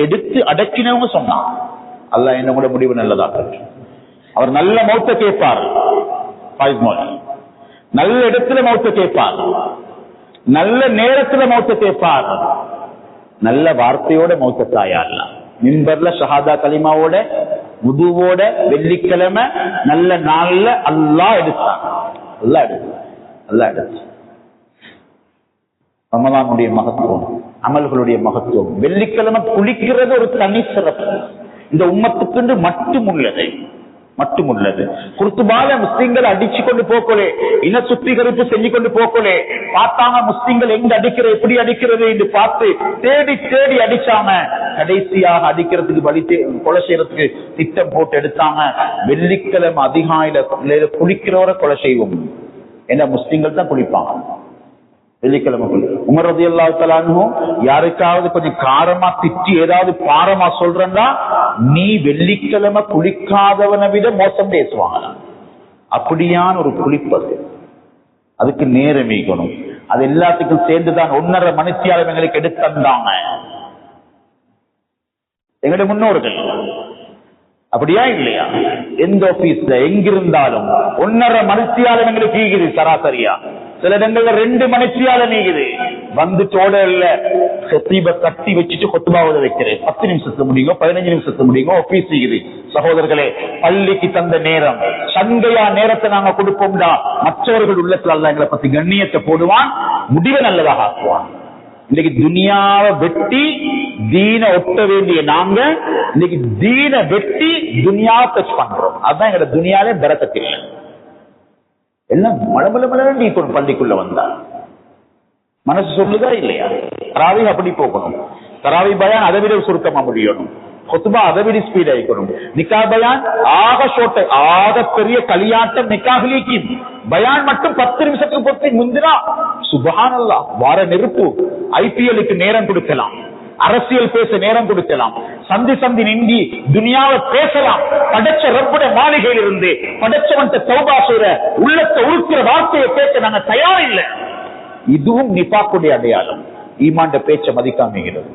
எடுத்து அடக்கினவங்க சொன்னான். அல்லாஹ் என்ன கூட முடிவு நல்லதாக. அவர் நல்ல மௌத்த கேட்பார், நல்ல இடத்துல மௌத்த கேட்பார், நல்ல நேரத்துல மௌத்த கேட்பார், நல்ல வார்த்தையோட மௌத்த தாயார். மிம்பர்ல ஷஹாதா கலிமாவோட உதுவோட வெள்ளிக்கிழமை நல்ல நாள்ல அல்லாஹ் எடுத்தான். அல்லாஹ் எடுத்தான். ரமலானுடைய மகத்துவம், அமல்களுடைய மகத்துவம். வெள்ளிக்கிழமை குளிக்கிறது ஒரு தனி சிறப்பு. இந்த உம்மத்துக்கு மட்டுமுள்ளது. குர்துபால முஸ்லிம்கள் அடிச்சு கொண்டு போக்கலே, இன சுத்திகரிப்பு செஞ்சு கொண்டு போக்கலே, பார்த்தாங்க முஸ்லிம்கள் எங்க அடிக்கிறது, எப்படி அடிக்கிறது என்று பார்த்து தேடி தேடி அடிச்சாங்க. கடைசியாக அடிக்கிறதுக்கு வழி கொலை செய்யறதுக்கு திட்டம் போட்டு எடுத்தாங்க. வெள்ளிக்கிழமை அதிகாலையில குளிக்கிறவரை கொலை செய்வோம். ஏன்னா முஸ்லிம்கள் தான் குளிப்பாங்க வெள்ளிக்கிழமை. உமர் ரலியல்லாஹு தஆலா அன்ஹு யாருக்காவது கொஞ்சம் காரமா திட்டி ஏதாவது பாரமா சொல்றா, நீ வெள்ளிக்கிழமை குளிக்காதவனை விட மோசம் பேசுவாங்க. அப்படியான ஒரு குளிப்பது, அதுக்கு நேரம் வைக்கணும். அது எல்லாத்துக்கும் சேர்ந்துதான் 1.5 மணித்தியாலம் எங்களுக்கு எடுத்து தந்தாங்க எங்களுடைய முன்னோர்கள். அப்படியா இல்லையா? எந்த ஆபீஸ்ல எங்கிருந்தாலும் 1.5 மணித்தியாலம் எங்களுக்கு ஈகுது சராசரியா. சில இடங்கள்ல 2 மணித்தியாலம் ஈகுது. வந்துட்டோட இல்ல சத்தீப கட்டி வச்சுட்டு கொத்துபாவத வைக்கிறேன். 10 நிமிஷத்துக்கு முடியுங்க, 15 நிமிஷத்துக்கு முடியுங்க, ஆபீஸ் ஈகுது. சகோதரர்களே, பள்ளிக்கு தந்த நேரம், சங்கையா நேரத்தை நாங்க கொடுப்போம்டா, மற்றவர்கள் உள்ளத்துல அல்ல எங்களை பத்தி கண்ணியத்தை போடுவான், முடிவை நல்லதாக ஆக்குவான். இன்னைக்கு துனியாவை வெட்டி தீன ஒட்ட வேண்டிய நாங்க இன்னைக்கு தீன வெட்டி துனியாவை டச் பண்றோம். அதுதான் எங்க துனியாவே பரக்கத்தில் எல்லாம் மழமளமளன்னு இருக்கணும். பள்ளிக்குள்ள வந்தா மனசு சொல்லுதா இல்லையா? தராவி அப்படி போகணும். தராவி பயான் அதை விட சுருக்கமா முடியணும். கொத்துபா அதை விட ஸ்பீட் ஆயிக்கணும். நிக்கா பயான் ஆக பெரிய கலியாட்டம் நிக்காகலிக்கு பயான் மட்டும் 10 நிமிஷத்துக்கு பொறுத்து முந்தினா சுப்ஹானல்லாஹ் வார நெருப்பு. ஐபிஎல்லுக்கு நேரம் கொடுக்கலாம், அரசியல் பேச நேரம் கொடுக்கலாம், சந்தி நின்றி துனியாவை பேசலாம். படைச்ச ரப்புடைய மாளிகையில் இருந்து படைச்சவன் தௌபா செய்ற உள்ளத்தை உருக்கிற வார்த்தையை கேட்க நாங்க தயார் இல்லை. இதுவும் நிஃபாக்குடைய அடையாளம். ஈமான்ட பேச்ச மதிக்காமகிறது.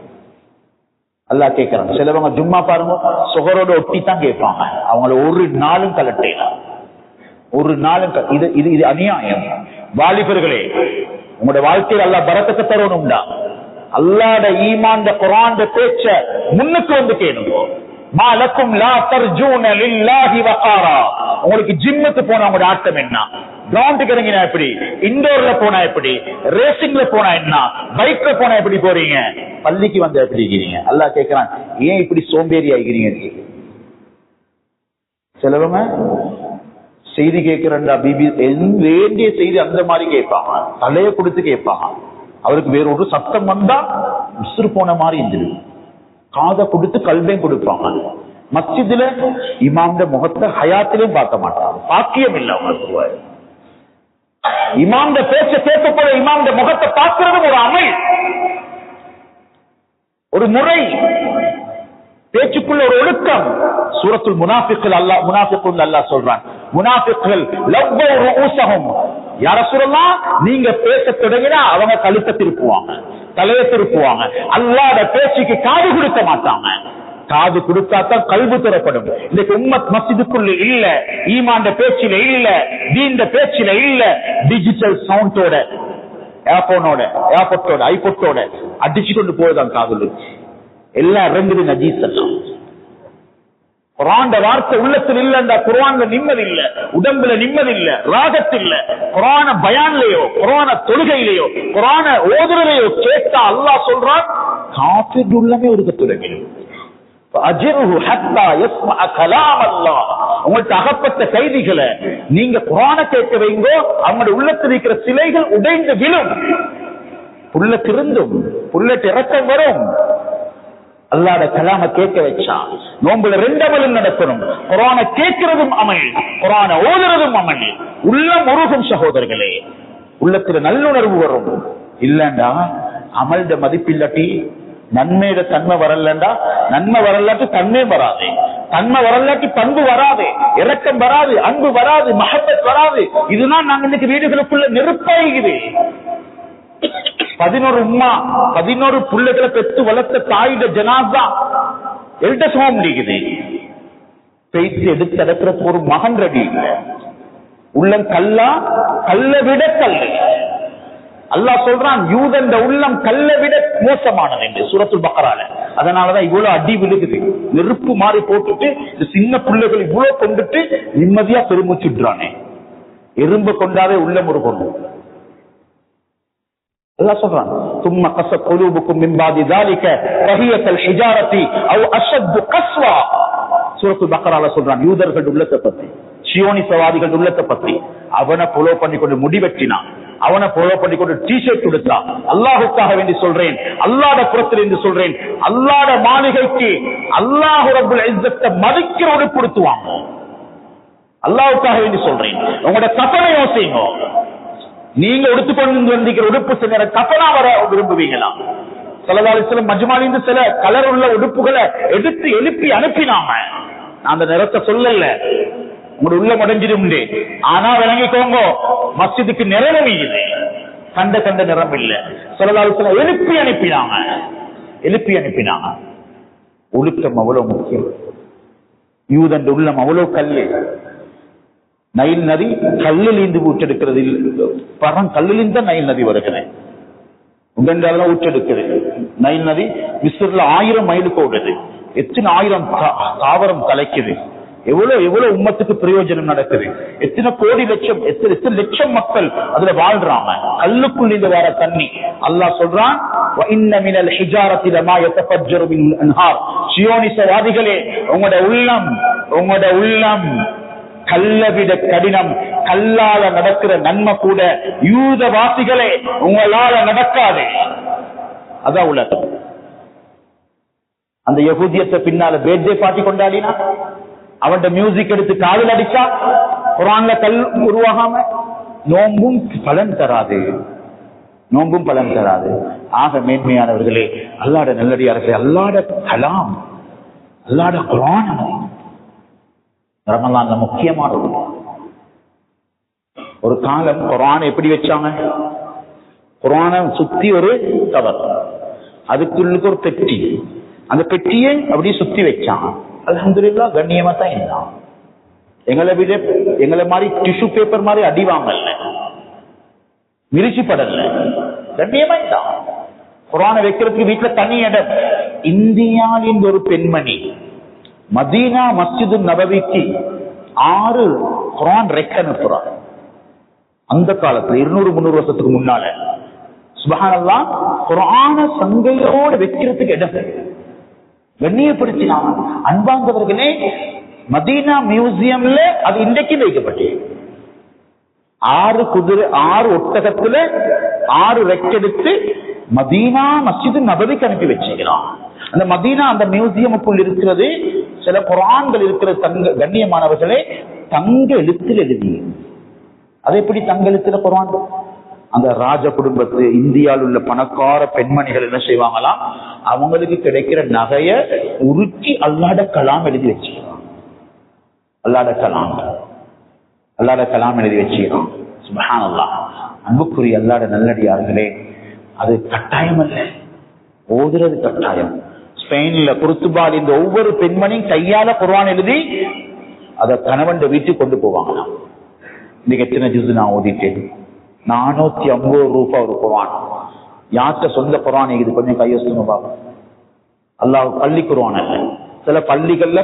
அல்லாஹ் கேட்கிறாங்க. சிலவங்க ஜும்மா பாருங்க சுகரோட ஒட்டி தான் கேட்பாங்க. அவங்கள ஒரு நாளும் கலட்டலாம், ஒரு நாளும். இது அநியாயம். வாலிபர்களே, உங்களோட வாழ்க்கையில் அல்லாஹ் பரக்கத்தை தரணும்டா. அல்லாஹ்ட ஈமான் குர்ஆன் பேச்ச முன்னுக்கு வந்து கேளுங்க. மாலக்கும் லா தர்ஜூன லில்லாஹி வகாரா. உங்களுக்கு ஜிம்முக்கு போனா உங்களோட ஆட்டம் என்ன? கிரவுண்டுக்கு இறங்கினா எப்படி? இண்டோர்ல போனா எப்படி? ரேசிங்ல போனா என்ன? பைக்ல போனா எப்படி போறீங்க? பள்ளிக்கு வந்து எப்படி இருக்கிறீங்க? அல்லாஹ் கேட்கிறான், ஏன் இப்படி சோம்பேறி ஆகிறீங்க? சிலவங்க செய்தி கேட்கிறா பிபி வேண்டிய செய்தி அந்த மாதிரி கேட்பாங்க, தலையை கொடுத்து கேட்பாங்க. அவருக்கு வேற ஒரு சத்தம் வந்தா உசுறு போன மாதிரி இருந்துடும். காதை கொடுத்து கல்வையும் கொடுப்பாங்க. மஸ்ஜிதுல இமாம்ட முகத்தை ஹயாத்திலையும் பார்க்க மாட்டாங்க. பாக்கியம் இல்லை அவங்களுக்கு. இமாம்ட பேச்ச கேட்கப்பட இமாம்ட முகத்தை பார்க்கிறதும் ஒரு அமல், ஒரு முறை, பேச்சுக்குள்ள ஒரு ஒழுக்கம். சூரத்துல் முனாஃபிக்குல் அல்லாஹ் சொல்றான், முனாஃபிக்குகள் லவ்வௌ ரூஸஹும், யா ரசூலல்லாஹ் நீங்க பேச தொடங்கினா அவங்க கழுத்தை திருப்புவாங்க, தலையை திருப்புவாங்க. அல்லாஹ்வுடைய பேச்சுக்கு காது கொடுக்க மாட்டாங்க. காது கொடுத்தாத்தான் கல்வி தரப்படும். இன்னைக்கு உம்மத் மஸ்ஜிதுக்குள்ள இல்ல, ஈமான்ட பேச்சில இல்ல, தீன்ட பேச்சில இல்ல, டிஜிட்டல் சவுண்டோட ஏர்போர்ட்டோட ஐபோர்ட்டோட அடிச்சு கொண்டு போதுதான் காதுல எல்லாம் ரெண்டு நஜீஸ் எல்லாம். குர்ஆன் வார்த்தை உள்ளத்தில் இல்லண்டா குர்ஆன்ல நிம்மதி இல்ல, உடம்புல நிம்மதி இல்ல, ராகத்து இல்ல. குர்ஆன பயான்லயோ, குர்ஆன தொழுகையிலயோ, குர்ஆன ஓதுறதையோ கேட்டா அல்லாஹ் சொல்றான் காஃபிர் உள்ளமே ஒரு தொடங்கிடும். உங்கள்கிட்ட அகப்பட்ட கைதிகளை நீங்க குர்ஆனை கேட்க வைங்கோ, அவங்களுடைய உள்ளத்தில் இருக்கிற சிலைகள் உடைந்து விழும், புள்ள திருந்தும், புள்ளட்டு இறக்கம் வரும். அல்லாஹ்வுடைய கலாம கேட்க வச்சா நோம்புல 2 அமலும் நடக்கணும். குர்ஆனை கேட்கிறதும் அமல், குர்ஆனை ஓதுறதும் அமல். உள்ளம் உருகும் சகோதரர்களே, உள்ளத்துல நல்லுணர்வு வரும். இல்லண்டா அமல்ட மதிப்பில்லாட்டி நன்மையோட தன்மை வரலண்டா, நன்மை வரலாட்டி தன்மை வராது, தன்மை வரலாட்டி பண்பு வராது, இரக்கம் வராது, அன்பு வராது, மஹப்பத் வராது. இதுதான் நாங்க இன்னைக்கு வீடுகளுக்குள்ள நெருப்பாயுது. 11 உம்மா 11 பிள்ளைகளை பெற்று வளர்த்த தாயிட ஜனாஸா எல்ட சும முடியுது. பேசி எடுத்து அடக்கிற ஒரு மகன் ரெடி இல்லை. உள்ளம் கல்லா, கல்ல விட கல்லு. அல்லாஹ் சொல்றான் யூதன் உள்ளம் கல்ல விட மோசமானது என்று சூரத்துல் பக்ரால. அதனாலதான் இவ்வளவு அடி விழுகுது. நெருப்பு மாறி போட்டுட்டு இந்த சின்ன பிள்ளைகள் இவ்வளவு கொண்டுட்டு நிம்மதியா பெருமூச்சுடுறானே. எறும்பு கொண்டாவே உள்ளம் ஒரு கொண்டு அல்லாஹ் சொல்றான் ثم قست قلوبكم من بعد ذلك وهي كالحجارة أو أشد قسوة. சூரத்துல் பக்ரால சொல்றான் யூதர்கள் உள்ளத்தை பத்தி, சியோனிசவாதிகள் உள்ளத்தை பத்தி. அவனை ஃபாலோ பண்ணி கொண்டு முடிவெட்டினான், அவனை ஃபாலோ பண்ணி கொண்டு டி-ஷர்ட் கொடுத்தா. அல்லாஹுக்காக வேண்டி சொல்றேன், அல்லாஹ்ட புறத்தில் இருந்து சொல்றேன், அல்லாஹ்ட மாளிகைக்கு அல்லாஹ் ரப்புல் இஸ்ஸத்தை மதிக்கிற உடுப்படுத்துவாங்க. அல்லாஹுக்காக வேண்டி சொல்றேன். உங்களோட கஃபனை யோசிங்க. நீங்க உடுத்துக்கொண்டு வந்திருக்கிற உடுப்பு சில கஃபனா வர விரும்புவீங்களா? ஸல்லல்லாஹு அலைஹி வஸல்லம் மஜ்மாலிந்து சில கலர் உள்ள உடுப்புகளை எடுத்து எழுப்பி அனுப்பினாங்க. நான் அந்த நிறத்தை சொல்லல, உங்களோட உள்ள முடைஞ்சிடும். ஆனா விளங்கிக்கோங்க, மஸ்ஜிதுக்கு நிறம் இருக்குது, கண்ட கண்ட நிறம் இல்ல. ஸல்லல்லாஹு அலைஹி வஸல்லம் எழுப்பி அனுப்பினாங்க. ஒழுக்கம் அவ்வளவு முக்கியம். யூதன் உள்ளம் அவ்வளவு கல்லு. நைல் நதி கல்லில் இருந்து ஊற்றெடுக்கிறது, கல்லிலிருந்து தான் நைல் நதி வருகிறது. உகண்டால ஊற்றெடுக்குது நைல் நதி. மிஸ்ர்ல 1000 மைலுக்கு ஓடுது. எத்தனை 1000 தாவரம் தலைக்குது. எவ்வளவு உம்மத்துக்கு பிரயோஜனம் நடக்குது. எத்தனை கோடி லட்சம், எத்தனை லட்சம் மக்கள் அதுல வாழ்றாங்க. கல்லுக்குள் இருந்து வர தண்ணி. அல்லாஹ் சொல்றான் வஇன்ன மினல் ஹிஜாரத்தி லமா யதஃபஜ்ஜரு மினல் அன்ஹார். சியோனிசவாதிகளே, உங்களோட உள்ளம் கல்லை விட கடினம். கல்லால நடக்கிற நன்மை கூட யூதவாசிகளே உங்களால நடக்காது. அதான் உலகம். அந்த யஹூதியத்தை பின்னால பேர்தே பார்ட்டி கொண்டாடினா, அவன் மியூசிக் எடுத்து காதில் அடிச்சா, குர்ஆன்ல கல் உருவாகாம, நோம்பும் பலன் தராது. ஆக மேன்மையானவர்களே, அல்லாஹ்ட நல்லடியார்களே, அல்லாஹ்ட கலாம், அல்லாஹ்ட குர்ஆன் ரமலான்ல முக்கியமானது. ஒரு காலம் குர்ஆனை எப்படி வச்சாங்க? குர்ஆனை சுத்தி ஒரு கவர், அதுக்குள்ளுக்கு ஒரு பெட்டி, அந்த பெட்டியை அப்படியே சுத்தி வச்சாங்க. அல்ஹம்துலில்லாஹ் கண்ணியமா தான் இருந்தான். எங்களை மாதிரி டிஷ்யூ பேப்பர் மாதிரி அடி வாங்கல, மிரிச்சி படல, கண்ணியமா இருந்தான். குர்ஆனை வைக்கிறதுக்கு வீட்டுல தனி இடம். இந்தியாவின் ஒரு பெண்மணி மதீனா மஸ்ஜிது நபவிக்கு 6 குர்ஆன் ரெக் அனுப்புறான். அந்த காலத்துல 200-300 வருஷத்துக்கு முன்னால. சுப்ஹானல்லாஹ், குர்ஆன சங்கையோட வைக்கிறதுக்கு இடம் கண்ணியப்படுத்தினான். அன்பாந்தவர்களே, மதீனா மியூசியம்ல அது இன்றைக்கு வைக்கப்பட்டு 6 ஒட்டகத்துல 6 ரெக் எடுத்து மதீனா மஸ்ஜிது நபவிக்கு அனுப்பி வச்சுக்கிறான். அந்த மதீனா அந்த மியூசியமுக்குள் இருக்கிறது சில குர்ஆன்கள் இருக்கிற கண்ணியமானவர்களே தங்க எழுத்தில் எழுதி. அது எப்படி தங்க எழுத்துல குர்ஆன்? அந்த ராஜ குடும்பத்து இந்தியாவில் உள்ள பணக்கார பெண்மணிகள் என்ன செய்வாங்களாம், அவங்களுக்கு கிடைக்கிற நகைய உருக்கி அல்லாஹ்ட கலாம் எழுதி வச்சுக்கிறான். அல்லாஹ்ட கலாம் எழுதி வச்சுக்கிறான். சுப்ஹானல்லாஹ். அன்புக்குரிய அல்லாஹ்ட நல்லடியார்களே, அது கட்டாயம் அல்ல, ஓதுறது கட்டாயம். ஸ்பெயின்ல குர்துபால் இந்த ஒவ்வொரு பெண்மணியும் கையால குர்ஆன் எழுதி அத கணவன் வீட்டுக்கு கொண்டு போவாங்களாம். இன்னைக்கு எத்தனை ஜுஸ் நான் ஓதிட்டேன்? 450 ரூபாய் ஒரு குர்ஆன். யார்கிட்ட சொந்த குர்ஆன் இது கொஞ்சம் கையொசுங்க பாபா. அல்லாஹ் பள்ளி குர்ஆன் அல்ல. சில பள்ளிகள்ல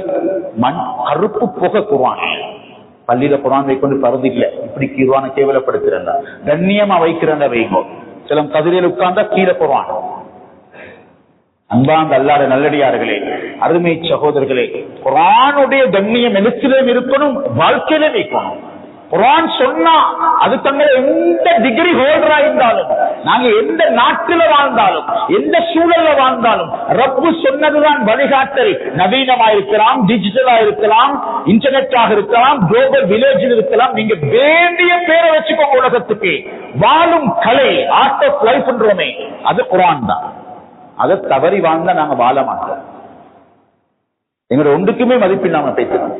கருப்பு புகை குர்ஆன். பள்ளியில குர்ஆன் வைக்கொண்டு பருது இல்ல, இப்படி குர்ஆனை கேவலப்படுத்துறா, கண்ணியமா வைக்கிறேன் வைங்கோ. சில கதிரையில் உட்கார்ந்தா கீழே குர்ஆன். அன்பார்ந்த அல்லாஹ்வுடைய நல்லடியார்களே, அருமை சகோதரர்களே, குர்ஆனுடைய கண்ணியம் எழுத்திலும் இருக்கணும், வாழ்க்கையிலும் இருக்கணும். குர்ஆன் சொன்னா அது தங்களை எந்த டிகிரி ஹோல்டரா இருந்தாலும், நாங்க எந்த நாட்டில வாழ்ந்தாலும், எந்த சூழல்ல வாழ்ந்தாலும், ரப்பு சொன்னதுதான் வழிகாட்டல். நவீனமா இருக்கலாம், டிஜிட்டலா இருக்கலாம், இன்டர்நெட்டாக இருக்கலாம், குளோபல் வில்லேஜில் இருக்கலாம். நீங்க வேண்டிய பேரை வச்சுக்கோங்க. உலகத்துக்கு வாழும் கலை, ஆர்ட் ஆஃப் லைஃப் என்றோமே, அது குர்ஆன் தான். அதை தவறி வாழ்ந்தா நாங்க வாழ மாட்டோம். எங்களோட ஒன்றுக்குமே மதிப்பில்லாம பேசுறோம்.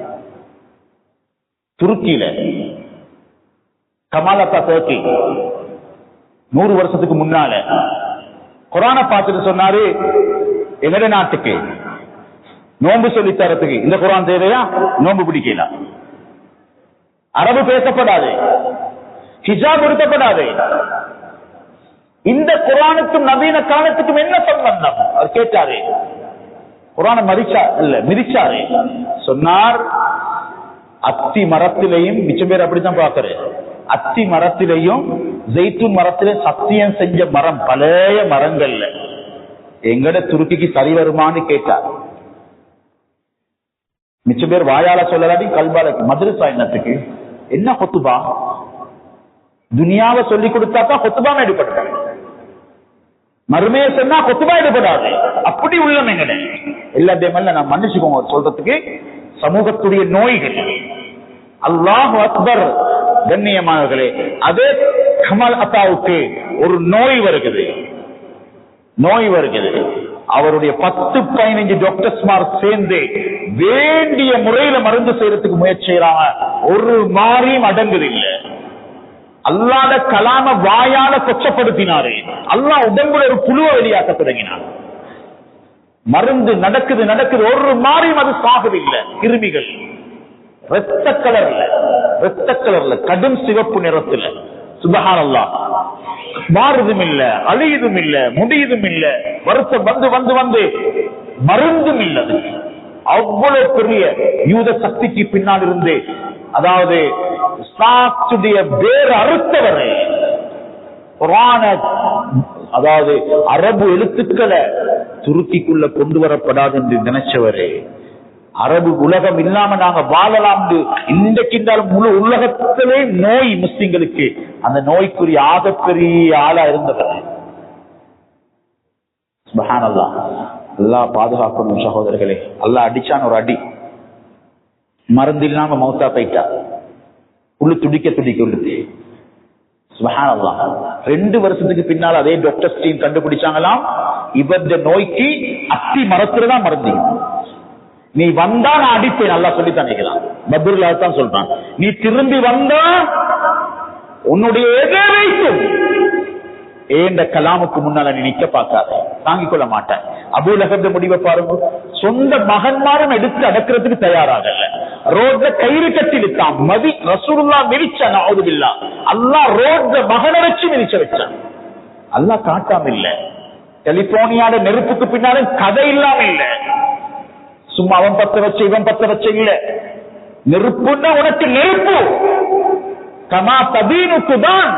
துருக்கியில கமாலத்தா டர்க்கி 100 வருஷத்துக்கு முன்னால குர்ஆனை பார்த்துட்டு சொன்னாரு, எங்கட நாட்டுக்கு நோன்பு சொல்லி தரத்துக்கு இந்த குர்ஆன் தேவையா? நோன்பு பிடிக்கல, அரபு பேசப்படாது, ஹிஜாப் எடுக்கப்படாது. இந்த குர்ஆனுக்கும் நவீன காலத்துக்கும் என்ன சம்பந்தம்? அவர் கேட்டாரு. குர்ஆனை மிதிச்சாரு. சொன்னார், அத்தி மரத்திலையும் மிச்சம் பேர் அப்படித்தான் பாக்குறேன், அத்தி மரத்திலையும் ஜெய்தூன் மரத்திலையும் சத்தியம் செஞ்ச மரம், பழைய மரங்கள்ல எங்கட துருக்கிக்கு சரி வருமானு கேட்டார். மிச்ச பேர் வாயால சொல்லலாடி கல்பால மதரசா என்னத்துக்கு என்ன கொத்துபா, துனியாவை சொல்லி கொடுத்தாக்கா கொத்துபா எடுப்பட்டாங்க, மறுமையை சொன்னா கொத்துபா எடுப்படாது. அப்படி உள்ளம் எங்கட எல்லாத்தையும் நான் மன்னிச்சுக்கோங்க சொல்றதுக்கு. சமூகத்துடைய நோய்கள். அல்லாஹ் அக்பர். கண்ணியமானவர்களே, அதே கமல் அத்தாவுக்கு ஒரு நோய் வருகிறது. அவருடைய 10-15 டாக்டர்ஸ்மார் சேர்ந்து வேண்டிய முறையில மருந்து செய்யறதுக்கு முயற்சி செய்யறாங்க. ஒரு மாறியும் அடங்குது இல்ல. அல்லாத கலாம வாயால கொச்சப்படுத்தினாரு. அல்லாஹ் உடம்புல ஒரு புழுவை வெளியாக்க தொடங்கினார். மருந்து நடக்குது, ஒரு மாறியும் அது சாகுதில்லை. கிருமிகள் ரத்த கலர்ல கடும் சிவப்பு நிறத்துல, சுப்ஹானல்லாஹ், மாறுதும் இல்ல, அழியுதும் இல்ல, முடியுதும் இல்ல, வருஷம் வந்து மருந்தும் இல்லது. அவ்வளவு பெரிய யூத சக்திக்கு பின்னால் இருந்து, அதாவது வேறு அறுத்தவர், குர்ஆன அதாவது அரபு எழுத்துக்களை துருக்கிக்குள்ள கொண்டு வரப்படாது என்று நினைச்சவரே, அரபு உலகம் இல்லாம நாங்க வாழலாம் இன்றைக்கு முழு உலகத்திலே நோய் முஸ்லிம்களுக்கு, அந்த நோய்க்குரிய ஆகப்பெரிய ஆளா இருந்தவர். சுப்ஹானல்லாஹ். அல்லாஹ் பாதுகாக்கணும் சகோதரர்களே. அல்லாஹ் அடிச்சான் ஒரு அடி, மருந்து இல்லாம மௌத்தா போயிட்டா, உள்ளு துடிக்க உள்ளது. சுப்ஹானல்லாஹ். 2 வருஷத்துக்கு பின்னால் அதே டாக்டர் டீம் கண்டுபிடிச்சாங்களாம், இவருடைய நோய்க்கு அத்தி மரத்துலதான் மருந்து. நீ வந்தா நான் அடிப்பேன், நல்லா சொல்லித்தான் நினைக்கிறான். பத்ருல்லா தான் சொல்றான், நீ திரும்பி வந்தா உன்னுடைய எதை வைக்கும் ஏண்ட கலாமுக்கு முன்னால நீ நிக்க பார்க்காத, தாங்கிக் கொள்ள மாட்டேன். அபூ லஹப் முடிவை பாருங்க. சொந்த மகன்மாரும் எடுத்து அடக்கிறதுக்கு தயாராகல. ரோட்ல கயிறு கட்டி விட்டான். மதி ரசூலுல்லாஹ் மிதிச்சான். நஅூதுபில்லாஹ். அல்லாஹ் ரோட்ல மகனை வச்சு மிதிச்ச வச்சான். அல்லாஹ் காட்டாம இல்ல. கலிபோர்னியாட நெருப்புக்கு பின்னாலும் கதை இல்லாம இல்ல. சும்மா அவன் பத்த வச்ச இவன் பத்த வச்ச இல்ல. நெருப்புன்னா உனக்கு நெருப்பு, கமா தபீனுக்கு தான்.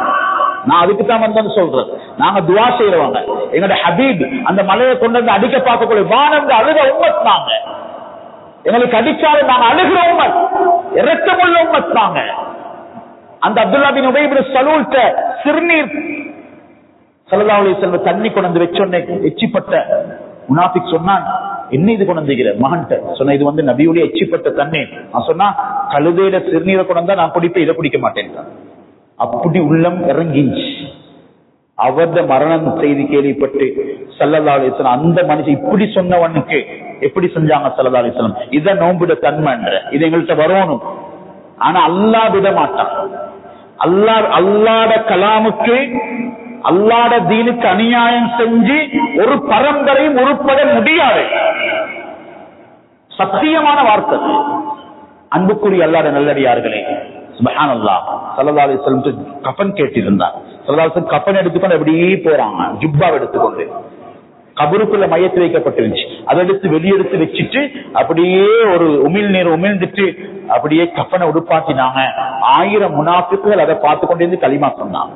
நான் அதுக்கு தான் வந்தேன்னு சொல்றேன். நாங்க துவா செய்யறவங்க. எங்களோட ஹபீப் அந்த மலையை கொண்டு வந்து அடிக்க பார்க்கக்கூடிய வானந்து அழுத உம்மத் நாங்க. எங்களுக்கு அடிச்சாலும் நாங்க அழுகிற உம்மத், இரக்கமுள்ள உம்மத் நாங்க. அந்த அப்துல்லா பின் உபை பின் சலூல்ட சிறுநீர் ஸல்லல்லாஹு அலைஹி வஸல்லம் தண்ணி கொண்டு வச்சோன்னே எச்சிப்பட்ட முனாஃபிக் சொன்னான், என்ன இது கொண்டிருக்கிற மகன்கிட்ட சொன்ன, இது வந்து நபியுடைய எச்சிப்பட்ட தண்ணீர். நான் சொன்னா, கழுதையில சிறுநீரை கொண்டா நான் குடிப்பேன், இதை குடிக்க மாட்டேன். அப்படி உள்ளம் இறங்கிச்சு. அவரது மரணம் செய்தி கேள்விப்பட்டு ஸல்லல்லாஹு அலைஹி வஸல்லம் அந்த மனுஷன் இப்படி சொன்னவனுக்கு எப்படி செஞ்சாங்க ஸல்லல்லாஹு அலைஹி வஸல்லம். இத நோம்பிட தன்மைன்ற இது எங்கள்கிட்ட வரணும். ஆனா அல்லாஹ் விட மாட்டான். அல்லாஹ்ட கலாமுக்கு அல்லாஹ்ட தீனுக்கு அநியாயம் செஞ்சு ஒரு பரம்பரையும் உருப்பட முடியாது. சத்தியமான வார்த்தை. அன்புக்குரிய அல்லாஹ்வுடைய நல்லடியார்களே, சுப்ஹானல்லாஹ், ஸல்லல்லாஹு அலைஹி வஸல்லம் கஃன் கேட்டிருந்தார். ஸல்லல்லாஹு அலைஹி வஸல்லம் கஃன் எடுத்துக்கொண்டு அப்படியே போறாங்க, ஜுப்பாவை எடுத்துக்கொண்டு. கபருக்குள்ள மையத்து வைக்கப்பட்டிருந்துச்சு. அதை எடுத்து வெளியெடுத்து வச்சுட்டு அப்படியே ஒரு உமிழ்நீர் உமிழ்ந்துட்டு அப்படியே கஃனை உடுப்பாட்டினாங்க. 1000 முனாஃபிக்குகள் அதை பார்த்து கொண்டிருந்து களிமா சொன்னாங்க.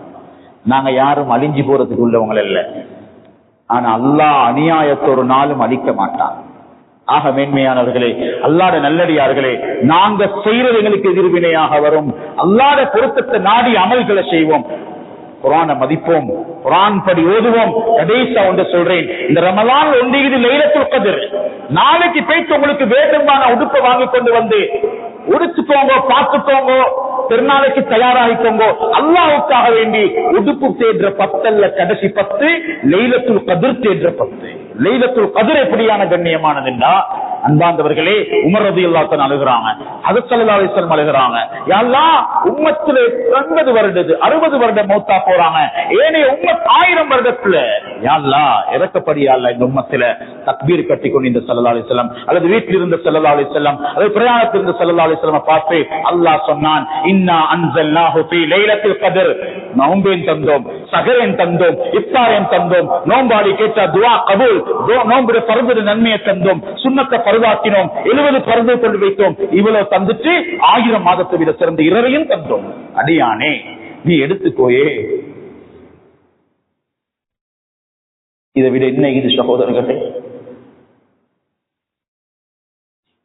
நாங்க யாரும் அழிஞ்சு போறதுக்கு உள்ளவங்க இல்ல. ஆனா அல்லாஹ் அநியாயத்தை ஒரு நாளும் அழிக்க மாட்டான். ஆக மேன்மையானவர்களே, அல்லாஹ்வுடைய நல்லடியார்களே, நாங்க செய்யறது எங்களுக்கு எதிர்வினையாக வரும். அல்லாஹ்வுடைய பொருத்தத்தை நாடி அமல்களை செய்வோம், குர்ஆனை மதிப்போம், குர்ஆன் படி ஓதுவோம். கடைசியா ஒன்று சொல்றேன், இந்த ரமலான் ஒன்று இது லைலத்துல் கத்ர். நாளைக்கு போயிட்டு உங்களுக்கு வேண்டுமான உடுப்பை வாங்கி கொண்டு வந்து உடுத்துக்கோங்க, பார்த்துக்கோங்க, திருநாளைக்கு தயாராகிக்கோங்க. அல்லாஹ்வுக்காக வேண்டி உடுப்பு தேடுற 10 அல்ல, கடைசி 10 லைலத்துல் கத்ர் தேடுற 10. லைலத்துல் கத்ர் எப்படியான கண்ணியமானதுன்னா, அன்பார்ந்தவர்களே, உமர் ரலியல்லாஹு அன்ஹு அழுகுறாங்க, ஹஜ்ரத் ஸல்லல்லாஹு அலைஹி வஸல்லம் அழுகுறாங்க, யா அல்லாஹ் உம்மத்திலே 80 வருடது 60 வருடம் மௌத்தா போறாங்க, ஏனைய உம்மத் 1000 வருடத்துல, யா அல்லாஹ் இறக்கப்படியா அல்லாஹ் இந்த உம்மத்தில தக்பீர் கட்டி கொண்டு இந்த ஸல்லல்லாஹு அலைஹி வஸல்லம் அல்லது வீட்டில் இருந்த ஸல்லல்லாஹு அலைஹி வஸல்லம் அல்லது பிரயாணத்தில் இருந்த ஸல்லல்லாஹு அலைஹி வஸல்லம் பார்த்து அல்லாஹ் சொன்னான், இன்னா அன்ஸல்னாஹு ஃபீ லைலத்துல் கத்ர். நோம்பேன் தந்தோம், சஹரேன் தந்தோம், இஃப்தாரேன் தந்தோம், நோம்பாடி கேட்ட துஆ கபூல், நோம்புடைய பர்வத நன்மையை தந்தோம், சுன்னத்தை பருவாக்கினோம், 70 பருவதை கொண்டு வைத்தோம். இவ்வளவு தந்துட்டு 1000 மாதத்தை விட சிறந்த இரவையும் தந்தோம். அடியானே, நீ எடுத்துக்கோயே. இதை விட என்ன இது சகோதரர்களே?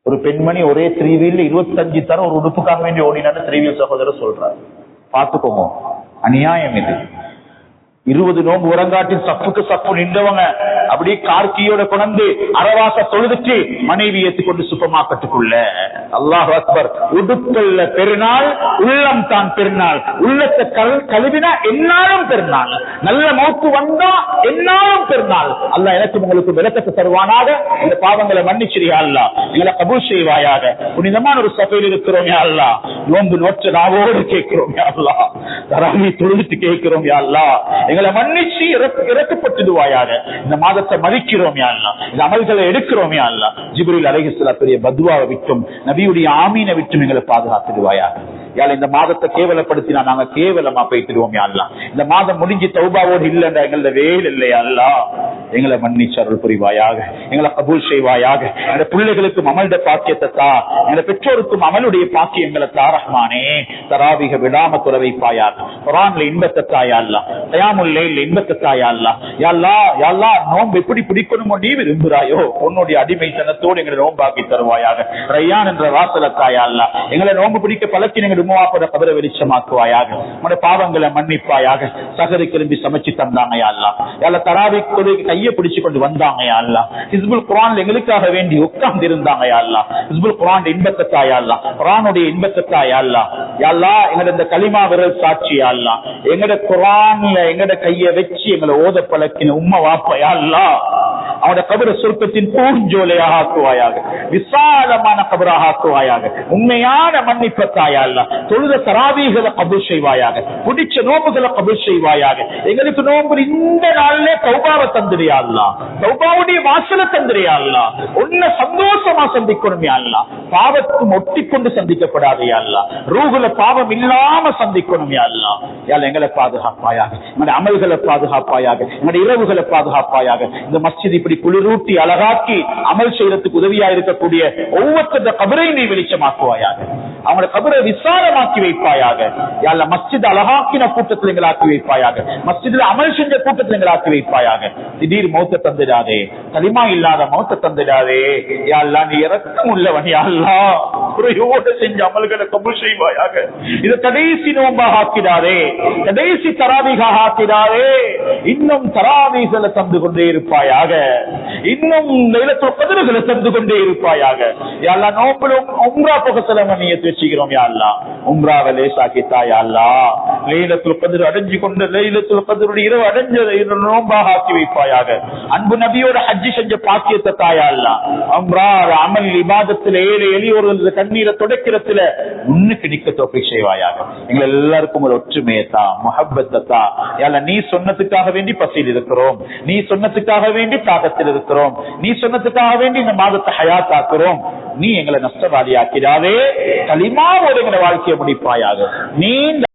ஒரு பெண்மணி ஒரே 3 வீல் 25 தரம் ஒரு உடுப்புக்காக வேண்டி ஓடினான்னு 3 வீல் சகோதரர் சொல்றாரு. பார்த்துக்கோங்க, அநியாயம் இது. 20 நோம்பு உறங்காட்டின் சப்புக்கு சப்பு நின்றவங்க அப்படியே கார்கியோட கொண்டு அரவாச தொழுதுட்டு மனைவி ஏற்றுக்கொண்டு சூப்பர் மார்க்கெட்டுக்குள்ள. அல்லாஹ் அக்பர். உடுக்கல்ல பெருநாள், உள்ளம் தான் பெருநாள். உள்ளத்தை கழுவினா என்னாலும் பெருநாள். நல்ல மௌத்து வந்தா என்னாலும் பெருநாள். அல்லாஹ் எனக்கு உங்களுக்கு விளக்கத்தை தருவானாக. இந்த பாவங்களை மன்னிச்சிரியா அல்லா, எங்களை கபூல் செய்வாயாக. புனிதமான ஒரு சபையில் இருக்கிறோம் யா அல்லாஹ். நோன்பு நோற்ற நாவோடு கேட்கிறோம் யா அல்லாஹ். தராவி தொழுதுட்டு கேட்கிறோம் யா அல்லாஹ். எங்களை மன்னிச்சு இறக்கப்பட்டுடுவாயாக. இந்த மாதத்தை மதிக்கிறோம் யா அல்லாஹ். இந்த அமல்களை எடுக்கிறோம் யா அல்லாஹ். ஜிப்ரீல் அலைஹிஸ்ஸலாம் பெரிய பத்வாவை விட்டும் நபியுடைய ஆமீனை விட்டும் எங்களை பாதுகாத்துடுவாயாக. யாழ் இந்த மாதத்தை கேவலப்படுத்தினா நாங்க கேவலமா போய்த்திடுவோம் யா அல்லாஹ். இந்த மாதம் முடிஞ்சு தௌபாவோடு இல்லைண்டா எங்கள வேல் இல்லையா அல்லாஹ். எங்களை மன்னிச்சு அருள் புரிவாயாக. எங்களை கபூல் செய்வாயாக. எங்க பிள்ளைகளுக்கும் அமலுடைய பாக்கியத்தை தா. எங்க பெற்றோருக்கும் அமலுடைய பாக்கியங்களை தா ரஹ்மானே. தராவிக விடாம துற வைப்பாயாக. குர்ஆன்ல இன்பத்தை தாயா அல்லாஹ். கயாமுல் லைல் இன்பத்தை தாயா அல்லாஹ். யா அல்லாஹ், யா அல்லாஹ், நோன்பு எப்படி பிடிக்கணுமோ நீ விரும்புகிறாயோ உன்னுடைய அடிமைத்தனத்தோடு எங்களை நோம்பாக்கி தருவாயாக. ரய்யான் என்ற வாசல தாயா அல்லாஹ். எங்களை நோன்பு பிடிக்க பழக்கி கபரை வெளிச்சமாக்குவாயாக. உடைய பாவங்களை மன்னிப்பாயாக. சகரி கிளம்பி சமைச்சு தந்தாங்க யா அல்லாஹ். யால தராவிக்கு கையை பிடிச்சு கொண்டு வந்தாங்க யா அல்லாஹ். ஹிஸ்புல் குர்ஆன் எங்களுக்காக வேண்டி உட்கார்ந்து இருந்தாங்க யா அல்லாஹ். ஹிஸ்புல் குர்ஆன் இன்பத்தை தாயா அல்லாஹ். குர்ஆனுடைய இன்பத்தை தாயா அல்லாஹ். யா அல்லாஹ், எங்கட இந்த கலிமா விரல் சாட்சி யா அல்லாஹ். எங்கட குர்ஆன்ல எங்கட கையை வச்சு எங்களை ஓத பழக்கின உம்ம வாப்பா யா அல்லாஹ். அவனுடைய கபர சொர்க்கத்தின் பூஞ்சோலையாக ஆக்குவாயாக. விசாலமான கபராக ஆக்குவாயாக. உண்மையான மன்னிப்பத்தாயா அல்லாஹ். தொழுத தராவீகளை கபூல் செய்வாயாக. பிடிச்ச நோம்புகளை கபூல் செய்வாயாக. எங்களுக்கு நோம்பு இந்த நாளிலே தௌபாவை தந்திரியா அல்லாஹ். தௌபாவுடைய வாசலை தந்திரியா அல்லாஹ். உன்னை சந்தோஷமா சந்திக்கணும் யா அல்லாஹ். பாவத்தும் ஒட்டிக்கொண்டு சந்திக்கப்படாது யா அல்லாஹ். ரூகுல பாவம் இல்லாம சந்திக்கணும் யா அல்லாஹ். யால எங்களை பாதுகாப்பாயாக. எங்களுடைய அமல்களை பாதுகாப்பாயாக. எங்களுடைய இரவுகளை பாதுகாப்பாயாக. இந்த மஸ்ஜித் இப்படி குளிரூட்டி அழகாக்கி அமல் செய்யறதுக்கு உதவியா இருக்கக்கூடிய ஒவ்வொருத்தர கபரை நீ வெளிச்சமாக்குவாயாக. அவங்களோட கபரை விசாலமாக்கி வைப்பாயாக. யாழ்லா, மஸ்ஜித் அழகாக்கின கூட்டத்தில் எங்களாக்கி வைப்பாயாக. மஸ்ஜித்ல அமல் செஞ்ச கூட்டத்தில் எங்களாக்கி வைப்பாயாக. திடீர் மௌத்த தந்துடாதே. களிமா இல்லாத மௌத்த தந்துடாதே. யாழ்லா, நீ இரக்கம் உள்ளவன். யாழ்லா, குறையோடு செஞ்ச அமல்களை கபூல் செய்வாயாக. இது கடைசி நோம்பாக ஆக்கிடாதே. கடைசி தராவிகாக ஆக்கிடாதே. இன்னும் தராவிகளை தந்து கொண்டே இருப்பாயாக. இன்னும் லைலத்துல் கத்ர்களை தந்து கொண்டே இருப்பாயாக. யாழ்லா, நோம்புல உம்ரா போகத்துல நியத்து வச்சுக்கிறோம் யா அல்லாஹ். உம்ராவை லேசாக்கி தாயா அல்லாஹ். லைலத்துல் கத்ர் அடைஞ்சு கொண்டு லைலத்துல் கத்ருடைய இரவு அடைஞ்ச நோம்பாக ஆக்கி வைப்பாயாக. அன்பு நபியோட ஹஜ் செஞ்ச பாக்கியத்தை தாயா அல்லாஹ். உம்ரா அமல் இபாதத்துல ஏழை எளியோர்கள் கண்ணீரை துடைக்கிறதுல முன்னுக்கு நிக்க தௌஃபீக் செய்வாயாக. எங்களை எல்லாருக்கும் ஒரு ஒற்றுமையை தா, முஹப்பத்தை தா. யாழ்லா, நீ சொன்னதுக்காக வேண்டி பசியில் இருக்கிறோம். நீ சொன்னதுக்காக வேண்டி தாகத்தில் இருக்கிறோம். நீ சொன்னதுக்காக வேண்டி இந்த மாதத்தை ஹயாத் ஆக்குறோம். நீ எங்களை நஷ்டவாதி ஆக்கிறாவே. களிமாவோடு எங்களை வாழ்க்கையை முடிப்பாயாக. நீ